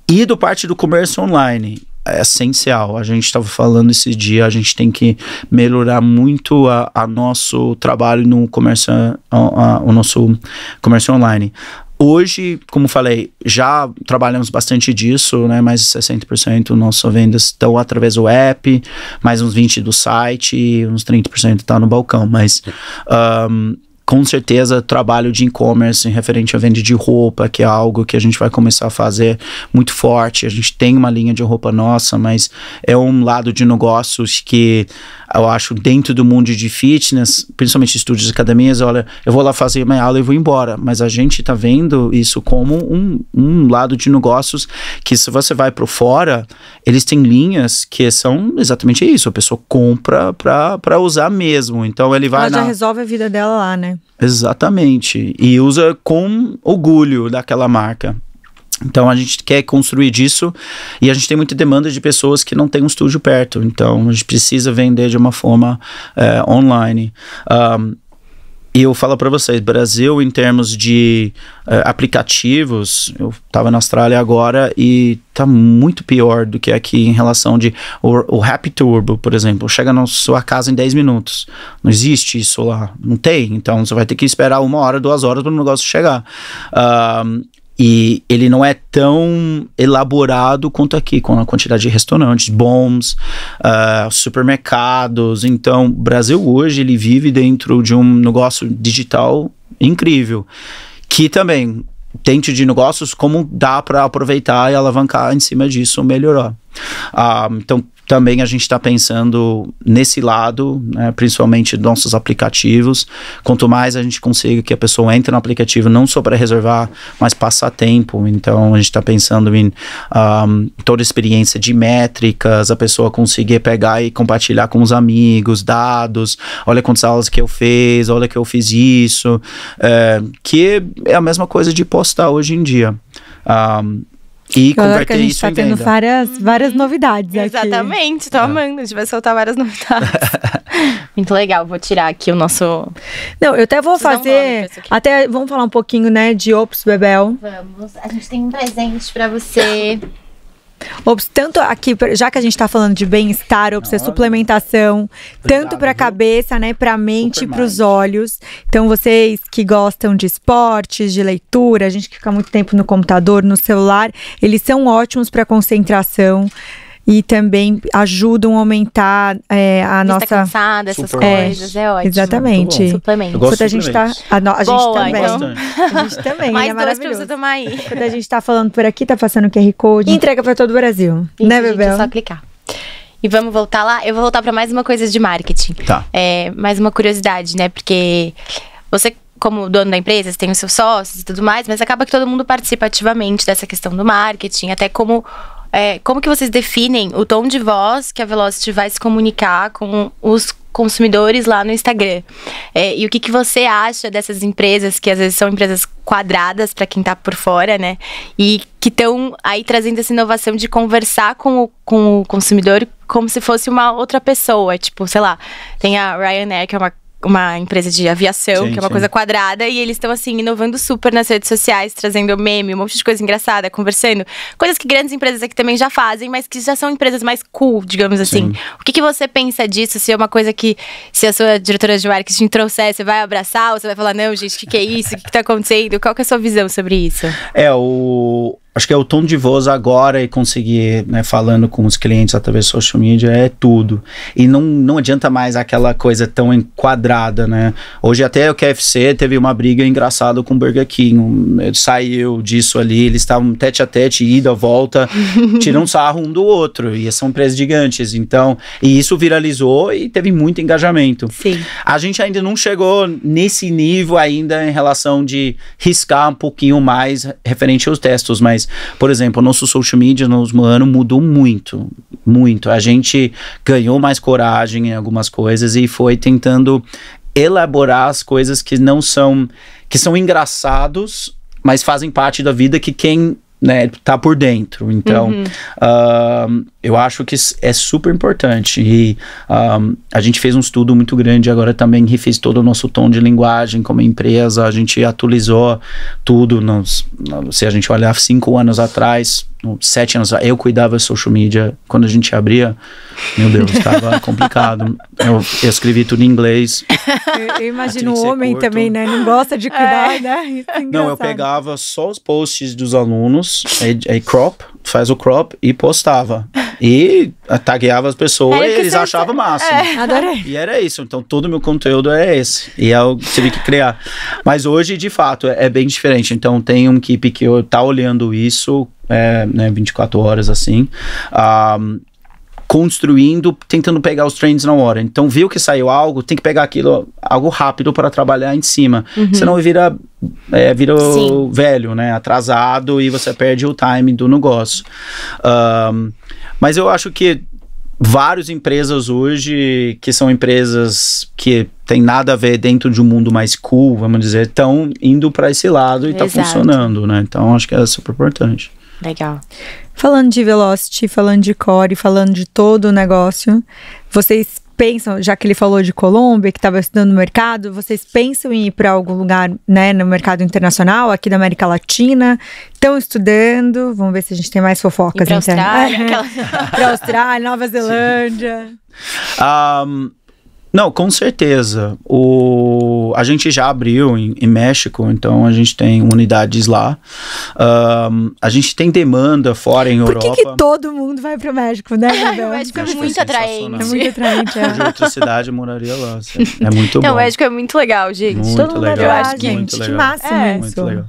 E do parte do comércio online, é essencial. A gente estava falando esse dia, a gente tem que melhorar muito a nosso trabalho no comércio, o nosso comércio online. Hoje, como falei, já trabalhamos bastante disso, né? Mais de 60% das nossas vendas estão através do app, mais uns 20% do site, uns 30% está no balcão, mas com certeza, trabalho de e-commerce referente à venda de roupa, que é algo que a gente vai começar a fazer muito forte. A gente tem uma linha de roupa nossa, mas é um lado de negócios que eu acho dentro do mundo de fitness, principalmente estúdios e academias, olha, eu vou lá fazer minha aula e vou embora. Mas a gente tá vendo isso como um lado de negócios que, se você vai para fora, eles têm linhas que são exatamente isso. A pessoa compra para usar mesmo. Então ele vai Ela já resolve a vida dela lá, né? Exatamente. E usa com orgulho daquela marca. Então a gente quer construir disso e a gente tem muita demanda de pessoas que não têm um estúdio perto. Então a gente precisa vender de uma forma online. E eu falo para vocês, Brasil, em termos de aplicativos, eu estava na Austrália agora e tá muito pior do que aqui em relação de o Happy Turbo, por exemplo, chega na sua casa em 10 minutos. Não existe isso lá, não tem. Então você vai ter que esperar 1 hora, 2 horas para o negócio chegar. E ele não é tão elaborado quanto aqui, com a quantidade de restaurantes bons, supermercados. Então, o Brasil hoje, ele vive dentro de um negócio digital incrível, que também tem de negócios como dá para aproveitar e alavancar em cima disso, melhorar. Então, também a gente está pensando nesse lado, né, principalmente dos nossos aplicativos. Quanto mais a gente consiga que a pessoa entre no aplicativo, não só para reservar, mas passar tempo. Então, a gente está pensando em toda a experiência de métricas, a pessoa conseguir pegar e compartilhar com os amigos, dados, olha quantas aulas que eu fiz, olha que eu fiz isso, que é a mesma coisa de postar hoje em dia. E converter que a gente está tendo várias novidades aqui. Exatamente, tô amando. A gente vai soltar várias novidades. Muito legal, vou tirar aqui o nosso... Não, eu até vou fazer... Até vamos falar um pouquinho, né, de Ops Bebel. Vamos, a gente tem um presente pra você. Ops, tanto aqui, já que a gente tá falando de bem-estar, Ops é suplementação, tanto pra cabeça, né, pra mente e pros olhos. Então, vocês que gostam de esportes, de leitura, a gente que fica muito tempo no computador, no celular, eles são ótimos pra concentração. E também ajudam a aumentar a nossa... cansada, essas coisas, é ótimo. Exatamente. Suplemento. Quando a gente tá... A gente também. Então. A gente também, mais 2 pra você tomar aí. Quando a gente tá falando por aqui, tá passando o QR Code. E entrega pra todo o Brasil. Isso, né, Bebel? É só clicar. E vamos voltar lá? Eu vou voltar pra mais uma coisa de marketing. Tá. Mais uma curiosidade, né? Porque você... como dono da empresa, você tem os seus sócios e tudo mais, mas acaba que todo mundo participa ativamente dessa questão do marketing, até como que vocês definem o tom de voz que a Velocity vai se comunicar com os consumidores lá no Instagram. E o que você acha dessas empresas, que às vezes são empresas quadradas para quem tá por fora, né? E que estão aí trazendo essa inovação de conversar com o consumidor como se fosse uma outra pessoa. Tipo, sei lá, tem a Ryanair, que é uma empresa de aviação, sim, que é uma coisa quadrada, e eles estão, assim, inovando super nas redes sociais, trazendo meme, um monte de coisa engraçada, conversando. Coisas que grandes empresas aqui também já fazem, mas que já são empresas mais cool, digamos assim. Sim. O que você pensa disso? Se é uma coisa que, se a sua diretora de marketing trouxer, você vai abraçar, ou você vai falar, não, gente, o que é isso? O que tá acontecendo? Qual que é a sua visão sobre isso? Acho que é o tom de voz agora e conseguir, né, falando com os clientes através do social media é tudo. E não adianta mais aquela coisa tão enquadrada, né? Hoje até o KFC teve uma briga engraçada com o Burger King. Saiu disso ali, eles estavam tete a tete, ida, volta, tiram sarro um do outro. E são empresas gigantes. Então, e isso viralizou e teve muito engajamento. Sim. A gente ainda não chegou nesse nível ainda em relação de riscar um pouquinho mais referente aos testes, mas por exemplo, o nosso social media no último ano mudou muito, muito. A gente ganhou mais coragem em algumas coisas e foi tentando elaborar as coisas que são engraçados, mas fazem parte da vida que quem, né, tá por dentro. Então, eu acho que é super importante. E a gente fez um estudo muito grande agora também, refez todo o nosso tom de linguagem como empresa, a gente atualizou tudo. Se a gente olhar 5 anos atrás, 7 anos atrás, eu cuidava da social media. Quando a gente abria, meu Deus, estava complicado. Eu escrevi tudo em inglês. Eu imagino o homem curto. Também, né? Não gosta de cuidar, né? Não, eu pegava só os posts dos alunos, aí faz o crop e postava. E tagueava as pessoas e eles achavam máximo. Adorei. E era isso. Então, todo o meu conteúdo é esse. E eu tive que criar. Mas hoje, de fato, é bem diferente. Então, tem uma equipe que tá olhando isso, né, 24 horas assim. Construindo, tentando pegar os trends na hora. Então, viu que saiu algo, tem que pegar algo rápido para trabalhar em cima. Senão vira velho, né? Atrasado e você perde o time do negócio. Mas eu acho que várias empresas hoje, que são empresas que tem nada a ver dentro de um mundo mais cool, vamos dizer, estão indo para esse lado e está funcionando, né? Então, acho que é super importante. Legal. Falando de Velocity, falando de Core, falando de todo o negócio, vocês pensam, já que ele falou de Colômbia, que estava estudando no mercado, vocês pensam em ir para algum lugar, né, no mercado internacional, aqui da América Latina? Estão estudando? Vamos ver se a gente tem mais fofocas. Para Austrália, para Austrália, Nova Zelândia. Não, com certeza. A gente já abriu em México, então a gente tem unidades lá. A gente tem demanda fora em Europa. Por que todo mundo vai para o México, né, Isabel? O México é muito atraente. É muito atraente, De outra cidade eu moraria lá. É muito bom. Não, o México é muito legal, gente. Muito legal. Eu acho que muito legal. Que máximo isso. Muito legal.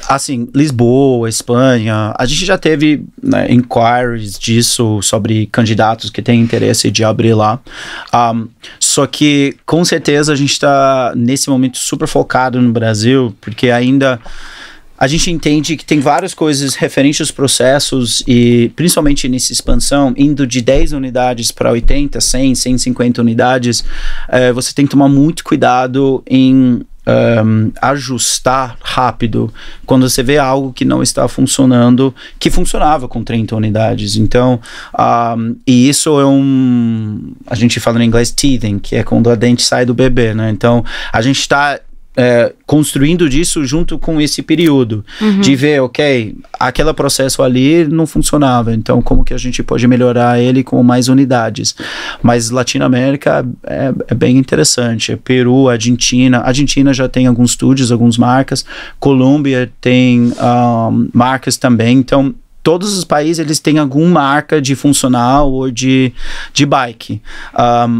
Assim, Lisboa, Espanha, a gente já teve, né, inquiries disso sobre candidatos que têm interesse de abrir lá. Só que, com certeza, a gente está, nesse momento, super focado no Brasil, porque ainda a gente entende que tem várias coisas referentes aos processos e, principalmente nessa expansão, indo de 10 unidades para 80, 100, 150 unidades, você tem que tomar muito cuidado em ajustar rápido quando você vê algo que não está funcionando, que funcionava com 30 unidades. Então, e isso é a gente fala em inglês teething, que é quando a dente sai do bebê, né? Então, a gente está construindo disso junto com esse período de ver, ok, aquele processo ali não funcionava, então como que a gente pode melhorar ele com mais unidades. Mas Latinoamérica é bem interessante. Peru, Argentina já tem alguns estúdios, algumas marcas. Colômbia tem marcas também. Então todos os países eles têm alguma marca de funcional ou de bike,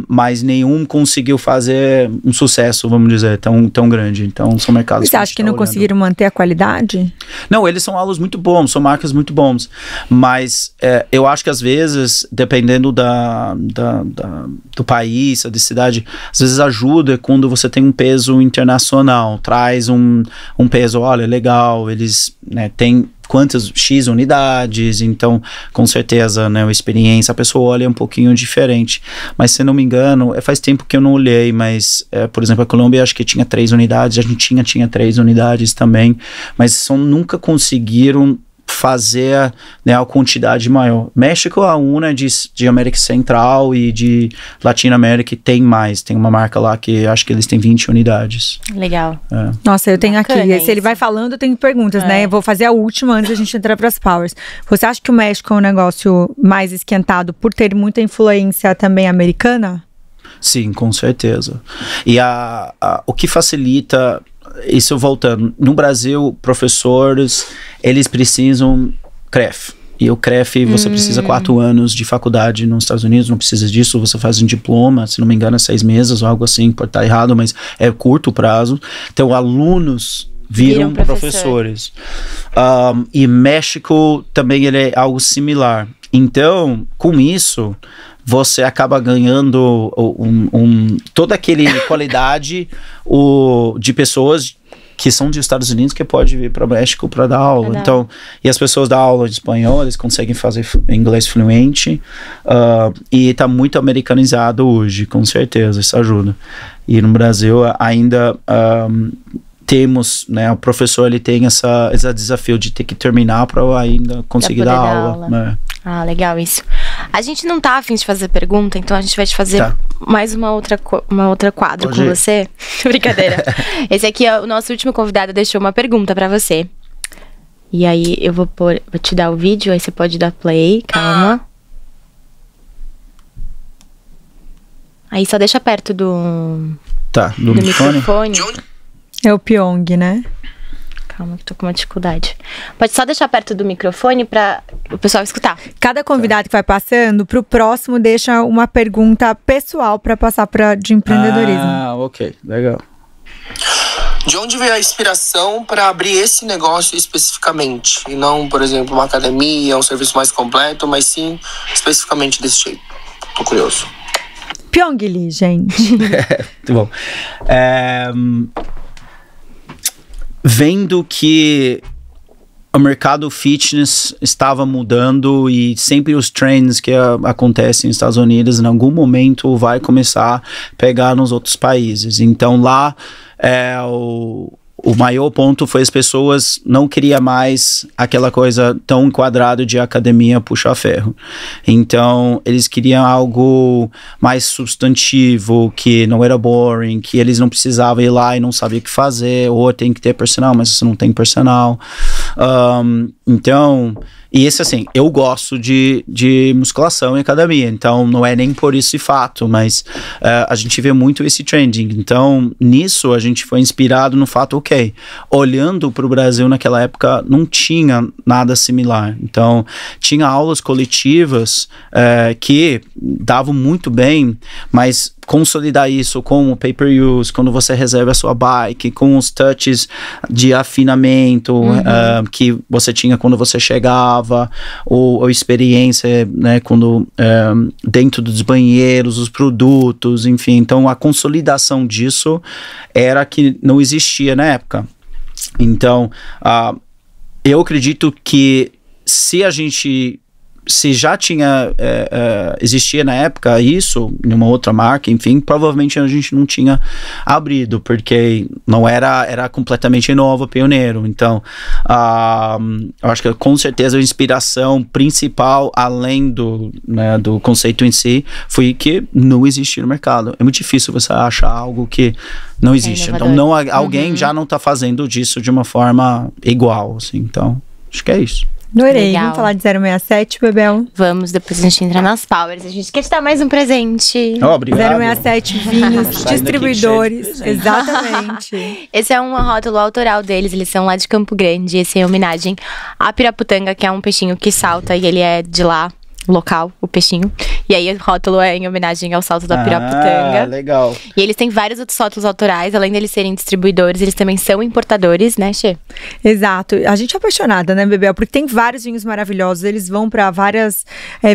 mas nenhum conseguiu fazer um sucesso, vamos dizer, tão grande. Então são mercados. Você acha que não conseguiram manter a qualidade? Não, eles são aulas muito bons, são marcas muito bons, mas eu acho que às vezes, dependendo do país, da cidade, às vezes ajuda quando você tem um peso internacional, traz um peso, olha, legal, eles, né, têm quantas X unidades, então com certeza, né, a experiência, a pessoa olha um pouquinho diferente, mas se não me engano, faz tempo que eu não olhei, mas por exemplo, a Colômbia acho que tinha 3 unidades, a Argentina tinha 3 unidades também, mas nunca conseguiram fazer, né, a quantidade maior. México, a UNA de América Central e de Latinoamérica tem mais. Tem uma marca lá que acho que eles têm 20 unidades. Legal. Nossa, eu tenho aqui. Se ele vai falando, eu tenho perguntas, né? Eu vou fazer a última antes da gente entrar para as powers. Você acha que o México é um negócio mais esquentado por ter muita influência também americana? Sim, com certeza. E o que facilita isso, voltando, no Brasil, professores, eles precisam CREF. E o CREF, você precisa 4 anos de faculdade nos Estados Unidos, não precisa disso, você faz um diploma, se não me engano, 6 meses ou algo assim, pode estar errado, mas é curto prazo. Então, alunos viram professores. E México também ele é algo similar. Então, com isso, você acaba ganhando toda aquela qualidade de pessoas que são dos Estados Unidos que pode vir para o México para dar aula. Então, e as pessoas dão aula de espanhol, eles conseguem fazer inglês fluente, e está muito americanizado hoje, com certeza, isso ajuda. E no Brasil ainda temos, né, o professor ele tem esse desafio de ter que terminar para ainda conseguir dar aula. Né? Ah, legal isso. A gente não tá a fim de fazer pergunta, então a gente vai te fazer mais uma outra quadro com você. Brincadeira. Esse aqui é o nosso último convidado, deixou uma pergunta pra você. E aí eu vou te dar o vídeo, aí você pode dar play, calma. Aí só deixa perto do microfone. É o Pyong, né? Calma que tô com uma dificuldade. Pode só deixar perto do microfone para o pessoal escutar. Cada convidado que vai passando, pro próximo deixa uma pergunta pessoal para passar de empreendedorismo. Ah, ok. Legal. De onde veio a inspiração para abrir esse negócio especificamente? E não, por exemplo, uma academia, um serviço mais completo, mas sim especificamente desse jeito. Tô curioso. Pyong Lee, gente. Muito bom. Vendo que o mercado fitness estava mudando e sempre os trends que acontecem nos Estados Unidos, em algum momento vai começar a pegar nos outros países. Então lá o maior ponto foi as pessoas não queriam mais aquela coisa tão enquadrada de academia puxar ferro. Então, eles queriam algo mais substantivo, que não era boring, que eles não precisavam ir lá e não sabiam o que fazer, ou tem que ter personal, mas você não tem personal. Então, e esse assim, eu gosto de musculação e academia, então não é nem por esse fato, mas a gente vê muito esse trending. Então, nisso a gente foi inspirado no fato, ok, olhando para o Brasil naquela época, não tinha nada similar. Então, tinha aulas coletivas que davam muito bem, mas consolidar isso com o pay-per-use, quando você reserva a sua bike, com os touches de afinamento que você tinha quando você chegava, ou a experiência, né, quando dentro dos banheiros, os produtos, enfim. Então, a consolidação disso era que não existia na época. Então, eu acredito que se já tinha, existia na época isso, em uma outra marca, enfim, provavelmente a gente não tinha abrido, porque não era completamente novo, pioneiro. Então, eu acho que com certeza a inspiração principal, além do conceito em si, foi que não existia no mercado. É muito difícil você achar algo que não existe. Então, alguém já não está fazendo disso de uma forma igual, assim. Então, acho que é isso. Adorei. Legal. Vamos falar de 067, Bebel? Vamos, depois a gente entra nas Powers. A gente quer te dar mais um presente. Obrigado. 067 vinhos, distribuidores. Exatamente. Esse é um rótulo autoral deles, eles são lá de Campo Grande. Esse é em homenagem à piraputanga, que é um peixinho que salta e ele é de lá. Local, o peixinho. E aí o rótulo é em homenagem ao salto da piraputanga. Legal. E eles têm vários outros rótulos autorais, além deles serem distribuidores, eles também são importadores, né, Xê? Exato. A gente é apaixonada, né, Bebel? Porque tem vários vinhos maravilhosos. Eles vão para várias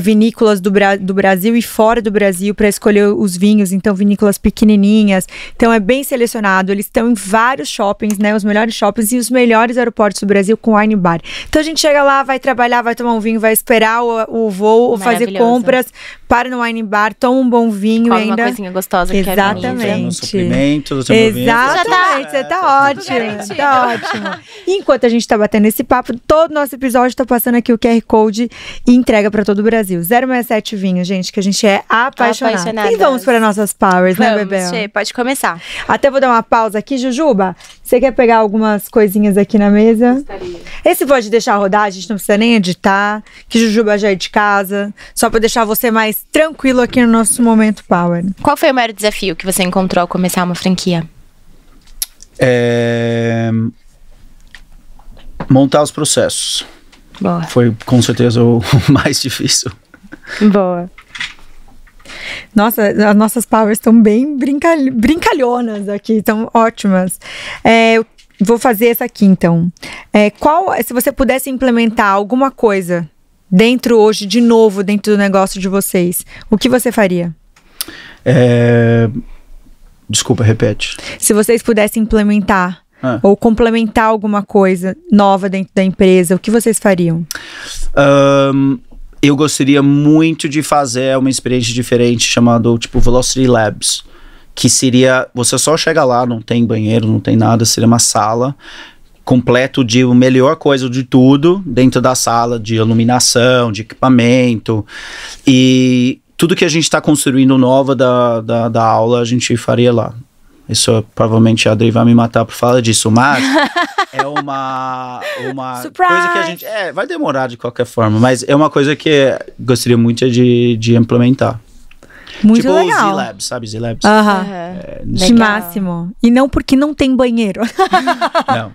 vinícolas do Brasil e fora do Brasil para escolher os vinhos. Então, vinícolas pequenininhas. Então, é bem selecionado. Eles estão em vários shoppings, né? Os melhores shoppings e os melhores aeroportos do Brasil com wine bar. Então, a gente chega lá, vai trabalhar, vai tomar um vinho, vai esperar o voo, ou fazer compras, para no wine bar, toma um bom vinho come ainda. Uma coisinha gostosa. Exatamente. Um suplemento, exatamente, você tá ótimo. Tá ótimo. Enquanto a gente tá batendo esse papo, todo nosso episódio tá passando aqui o QR Code e entrega para todo o Brasil. 067 vinho, gente, que a gente é apaixonado. E vamos para nossas powers, né, Bebel? Xê, pode começar. Até vou dar uma pausa aqui, Jujuba. Você quer pegar algumas coisinhas aqui na mesa? Gostaria. Esse pode deixar rodar, a gente não precisa nem editar, que Jujuba já é de casa. Só para deixar você mais tranquilo aqui no nosso Momento Power. Qual foi o maior desafio que você encontrou ao começar uma franquia? Montar os processos. Boa. Foi com certeza o mais difícil. Boa. Nossa, as nossas powers estão bem brincalhonas aqui, estão ótimas. Eu vou fazer essa aqui, então. Se você pudesse implementar alguma coisa dentro hoje, de novo, dentro do negócio de vocês, o que você faria? Desculpa, repete. Se vocês pudessem implementar ou complementar alguma coisa nova dentro da empresa, o que vocês fariam? Eu gostaria muito de fazer uma experiência diferente chamada tipo Velocity Labs, que seria, você só chega lá, não tem banheiro, não tem nada, seria uma sala completo de a melhor coisa de tudo dentro da sala, de iluminação, de equipamento, e tudo que a gente está construindo nova da aula, a gente faria lá. Isso, provavelmente a Adri vai me matar por falar disso, mas é uma coisa que a gente... vai demorar de qualquer forma, mas é uma coisa que gostaria muito de implementar. Muito tipo legal. Tipo Z-Labs, sabe? Z-Labs. De máximo. E não porque não tem banheiro. Não.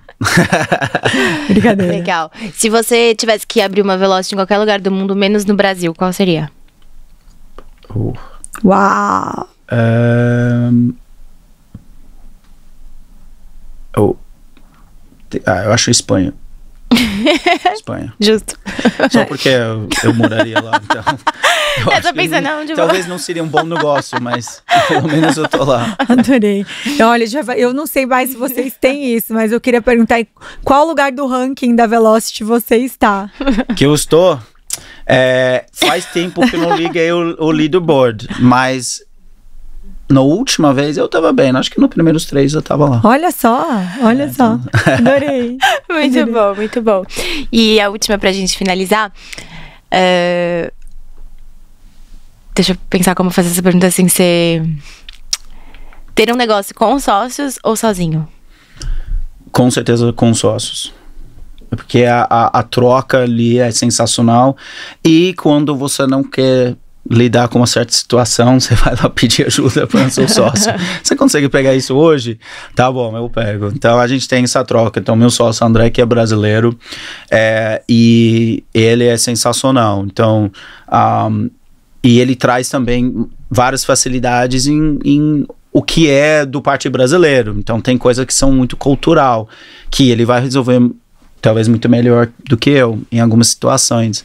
Brincadeira. Legal. Se você tivesse que abrir uma Velocity em qualquer lugar do mundo, menos no Brasil, qual seria? Uau! Eu acho Espanha. Espanha. Justo. Só porque eu moraria lá, então... Eu tô pensando onde talvez não seria um bom negócio, mas pelo menos eu tô lá. Adorei. Olha, eu não sei mais se vocês têm isso, mas eu queria perguntar em qual lugar do ranking da Velocity você está? Que eu estou? Faz tempo que eu não liguei o leaderboard, mas na última vez eu tava bem, acho que nos primeiros 3 eu tava lá. Olha só. Adorei. Muito bom, muito bom. E a última pra gente finalizar. Deixa eu pensar como fazer essa pergunta sem ser... Ter um negócio com sócios ou sozinho? Com certeza com sócios. Porque a troca ali é sensacional. E quando você não quer lidar com uma certa situação, você vai lá pedir ajuda para o seu sócio. Você consegue pegar isso hoje? Tá bom, eu pego. Então a gente tem essa troca. Então meu sócio André, que é brasileiro, e ele é sensacional. Então, e ele traz também várias facilidades em o que é do Partido Brasileiro. Então tem coisas que são muito cultural, que ele vai resolver talvez muito melhor do que eu, em algumas situações.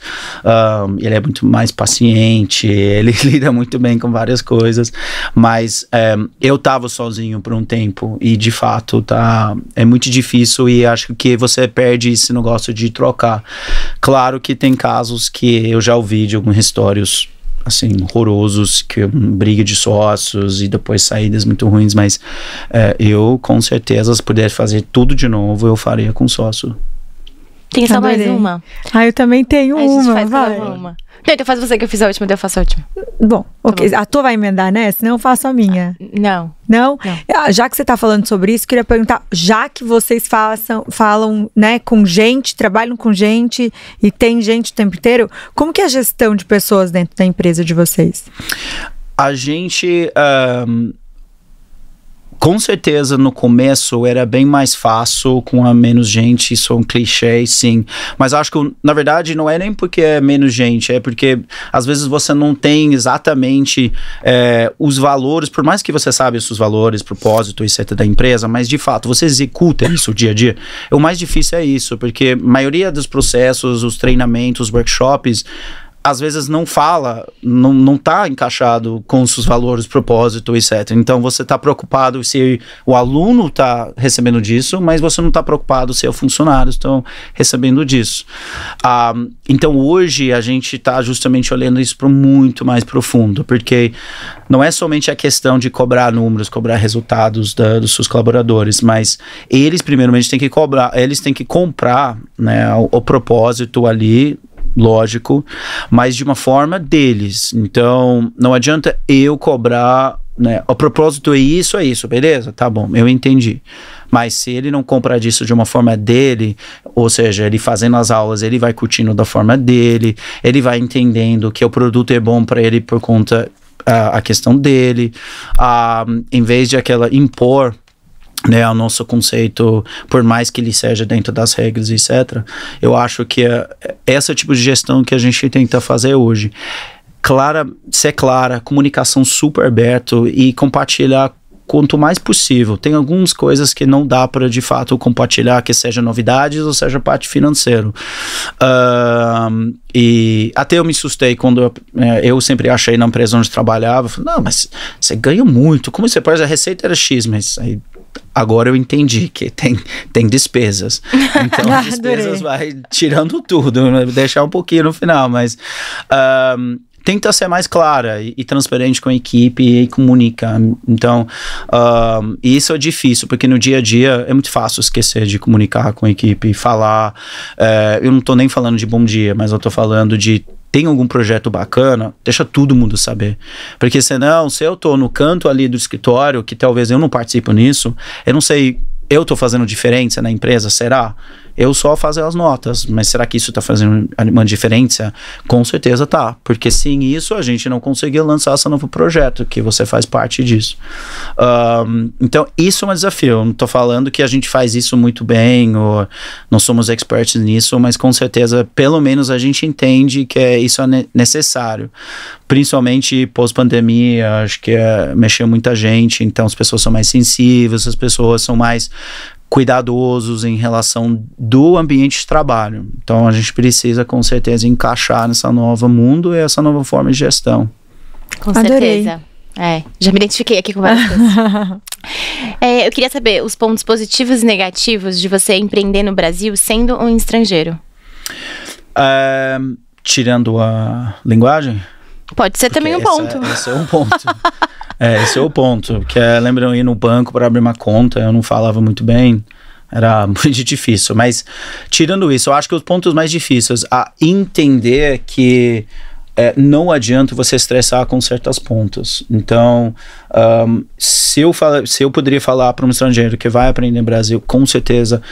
Ele é muito mais paciente, ele lida muito bem com várias coisas, mas eu tava sozinho por um tempo, e de fato é muito difícil, e acho que você perde esse negócio de trocar. Claro que tem casos que eu já ouvi de alguns histórias assim, horrorosos, que briga de sócios e depois saídas muito ruins, mas eu, com certeza, se pudesse fazer tudo de novo, eu faria com sócio. Tem só mais uma? Eu também tenho uma. A gente faz uma. Não, então faz você, que eu fiz a última, daí eu faço a última. Bom, ok. A tua vai emendar, né? Senão eu faço a minha. Não? Já que você tá falando sobre isso, queria perguntar, já que vocês falam, né, com gente, trabalham com gente e tem gente o tempo inteiro, como que é a gestão de pessoas dentro da empresa de vocês? A gente... com certeza no começo era bem mais fácil com a menos gente, isso é um clichê, sim, mas acho que na verdade não é nem porque é menos gente, é porque às vezes você não tem exatamente os valores, por mais que você saiba os valores, propósito, etc. da empresa, mas de fato você executa isso dia a dia. O mais difícil é isso, porque a maioria dos processos, os treinamentos, os workshops, às vezes não tá encaixado com os seus valores, propósito, etc. Então você tá preocupado se o aluno tá recebendo disso, mas você não tá preocupado se os funcionários estão recebendo disso. Então hoje a gente tá justamente olhando isso para muito mais profundo, porque não é somente a questão de cobrar números, cobrar resultados dos seus colaboradores, mas eles primeiramente têm que cobrar, eles têm que comprar, né, o propósito ali, lógico, mas de uma forma deles. Então, não adianta eu cobrar, né, o propósito é isso, beleza? Tá bom, eu entendi. Mas se ele não comprar disso de uma forma dele, ou seja, ele fazendo as aulas, ele vai curtindo da forma dele, ele vai entendendo que o produto é bom para ele por conta a questão dele, em vez de impor, né, o nosso conceito, por mais que ele seja dentro das regras, etc. Eu acho que esse tipo de gestão que a gente tenta fazer hoje. Ser clara, comunicação super aberta e compartilhar quanto mais possível. Tem algumas coisas que não dá para, de fato, compartilhar, que seja novidades ou seja parte financeira. E até eu me assustei quando eu sempre achei na empresa onde trabalhava, falei, não, mas você ganha muito, como você pode? A receita era X, mas aí agora eu entendi que tem despesas. Então as despesas vai tirando tudo, né? Deixar um pouquinho no final, mas tenta ser mais clara e transparente com a equipe e comunica. Então, isso é difícil, porque no dia a dia é muito fácil esquecer de comunicar com a equipe e falar. Eu não tô nem falando de bom dia, mas eu tô falando de tem algum projeto bacana, deixa todo mundo saber. Porque senão, se eu tô no canto ali do escritório, que talvez eu não participo nisso, eu não sei, eu tô fazendo diferença na empresa, será? Eu só fazer as notas, mas será que isso tá fazendo uma diferença? Com certeza tá, porque sem isso a gente não conseguia lançar esse novo projeto, que você faz parte disso. Então isso é um desafio, eu não tô falando que a gente faz isso muito bem, ou não somos experts nisso, mas com certeza, pelo menos a gente entende que isso é necessário. Principalmente pós-pandemia, acho que mexeu muita gente, então as pessoas são mais sensíveis, as pessoas são mais cuidadosos em relação do ambiente de trabalho. Então a gente precisa com certeza encaixar nessa nova mundo e essa nova forma de gestão. Com certeza. Já me identifiquei aqui com várias coisas. Eu queria saber os pontos positivos e negativos de você empreender no Brasil sendo um estrangeiro. Tirando a linguagem? Pode ser também um ponto. Esse é um ponto. Esse é o ponto. Que lembra eu ir no banco para abrir uma conta, eu não falava muito bem. Era muito difícil. Mas, tirando isso, eu acho que os pontos mais difíceis a entender que não adianta você estressar com certas pontas. Então, se eu poderia falar para um estrangeiro que vai aprender no Brasil, com certeza,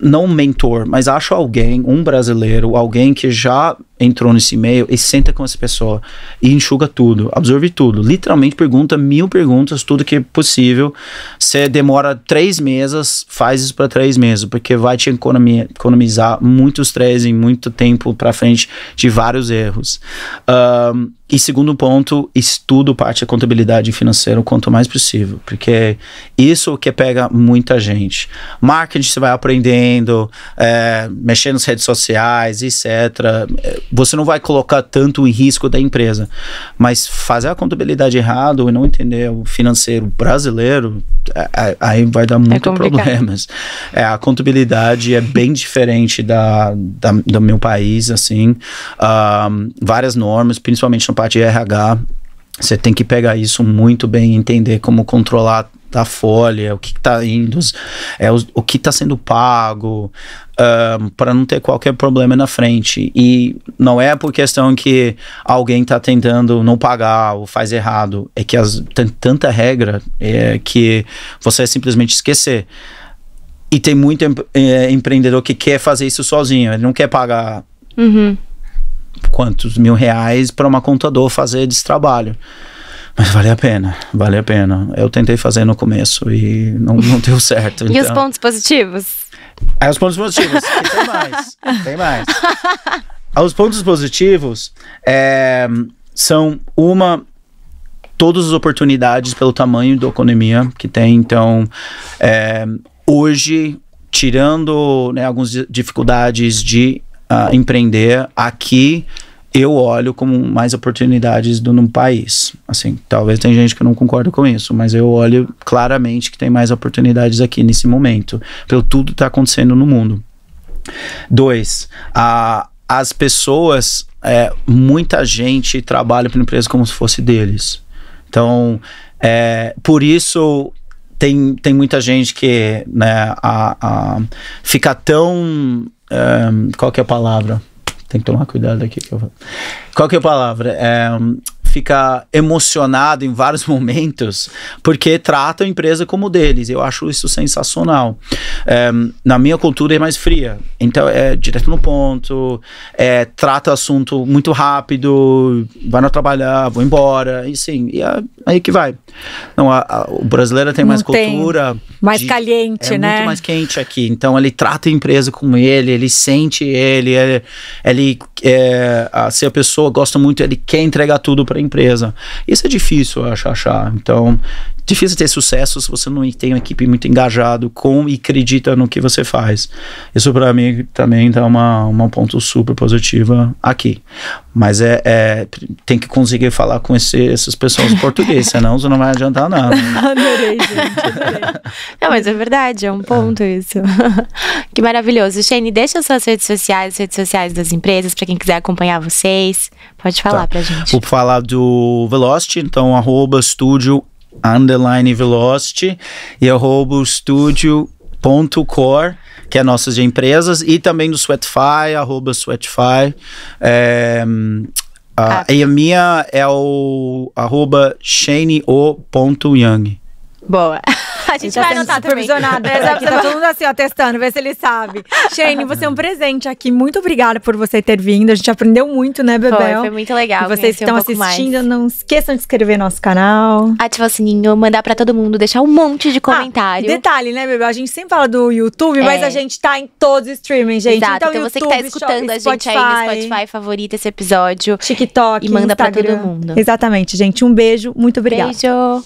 não um mentor, mas acho alguém, um brasileiro, alguém que já entrou nesse meio e senta com essa pessoa e enxuga tudo, absorve tudo, literalmente pergunta 1000 perguntas, tudo que é possível. Você demora 3 meses, faz isso para 3 meses, porque vai te economizar muito estresse e muito tempo para frente de vários erros. E segundo ponto, estudo parte da contabilidade financeira o quanto mais possível, porque isso que pega muita gente. Marketing você vai aprendendo, mexer nas redes sociais, etc. Você não vai colocar tanto em risco da empresa, mas fazer a contabilidade errado e não entender o financeiro brasileiro, aí vai dar muito problemas. A contabilidade é bem diferente do meu país, assim, várias normas, principalmente na parte de RH, você tem que pegar isso muito bem, entender como controlar a folha, o que está indo, o que está sendo pago, para não ter qualquer problema na frente. E não é por questão que alguém está tentando não pagar ou faz errado, é que tem tanta regra que você simplesmente esquecer. E tem muito empreendedor que quer fazer isso sozinho, ele não quer pagar quantos R$1.000 para uma contador fazer esse trabalho. Mas vale a pena. Eu tentei fazer no começo e não deu certo. E os pontos positivos? Os pontos positivos, tem mais. Os pontos positivos são todas as oportunidades pelo tamanho da economia que tem. Então, hoje, tirando algumas dificuldades de empreender, aqui eu olho como mais oportunidades no país. Assim, talvez tem gente que não concorda com isso, mas eu olho claramente que tem mais oportunidades aqui nesse momento, pelo tudo que está acontecendo no mundo. 2, as pessoas, muita gente trabalha para a empresa como se fosse deles. Então, por isso tem muita gente que fica tão... qual que é a palavra? Tem que tomar cuidado aqui. Qual que é a palavra? Fica emocionado em vários momentos porque trata a empresa como deles. Eu acho isso sensacional. Na minha cultura é mais fria. Então é direto no ponto, trata o assunto muito rápido, vai não trabalhar, vou embora, e sim, aí que vai. Não, o brasileiro tem mais cultura. Mais caliente, né? Muito mais quente aqui. Então ele trata a empresa como ele sente se a pessoa gosta muito, ele quer entregar tudo para a empresa. Isso é difícil, eu acho, achar. Então, difícil ter sucesso se você não tem uma equipe muito engajado e acredita no que você faz. Isso para mim também dá uma ponto super positiva aqui. Mas tem que conseguir falar com essas pessoas em português, senão isso não vai adiantar nada. Adorei, gente. Não, mas é verdade, é um ponto isso. Que maravilhoso. Shane, deixa suas redes sociais das empresas, para quem quiser acompanhar vocês. Pode falar pra gente. Vou falar do Velocity, então @studio_velocity e @studio.core, que é nossas de empresas, e também do Sweatify, @Sweatify. E a minha é o @shaneo.young. Boa. A gente vai anotar também. Aqui tá todo mundo assim, ó, testando, ver se ele sabe. Shane, você é um presente aqui. Muito obrigada por você ter vindo. A gente aprendeu muito, né, Bebel? Foi muito legal. E vocês que estão assistindo, não esqueçam de inscrever no nosso canal. Ativar o sininho, mandar pra todo mundo, deixar um monte de comentário. Detalhe, né, Bebel? A gente sempre fala do YouTube, mas a gente tá em todos os streaming, gente. Exato. Então YouTube, você que tá escutando a gente aí no Spotify, favorita esse episódio. TikTok, e manda Instagram. pra todo mundo. Exatamente, gente. Um beijo. Muito obrigada. Beijo.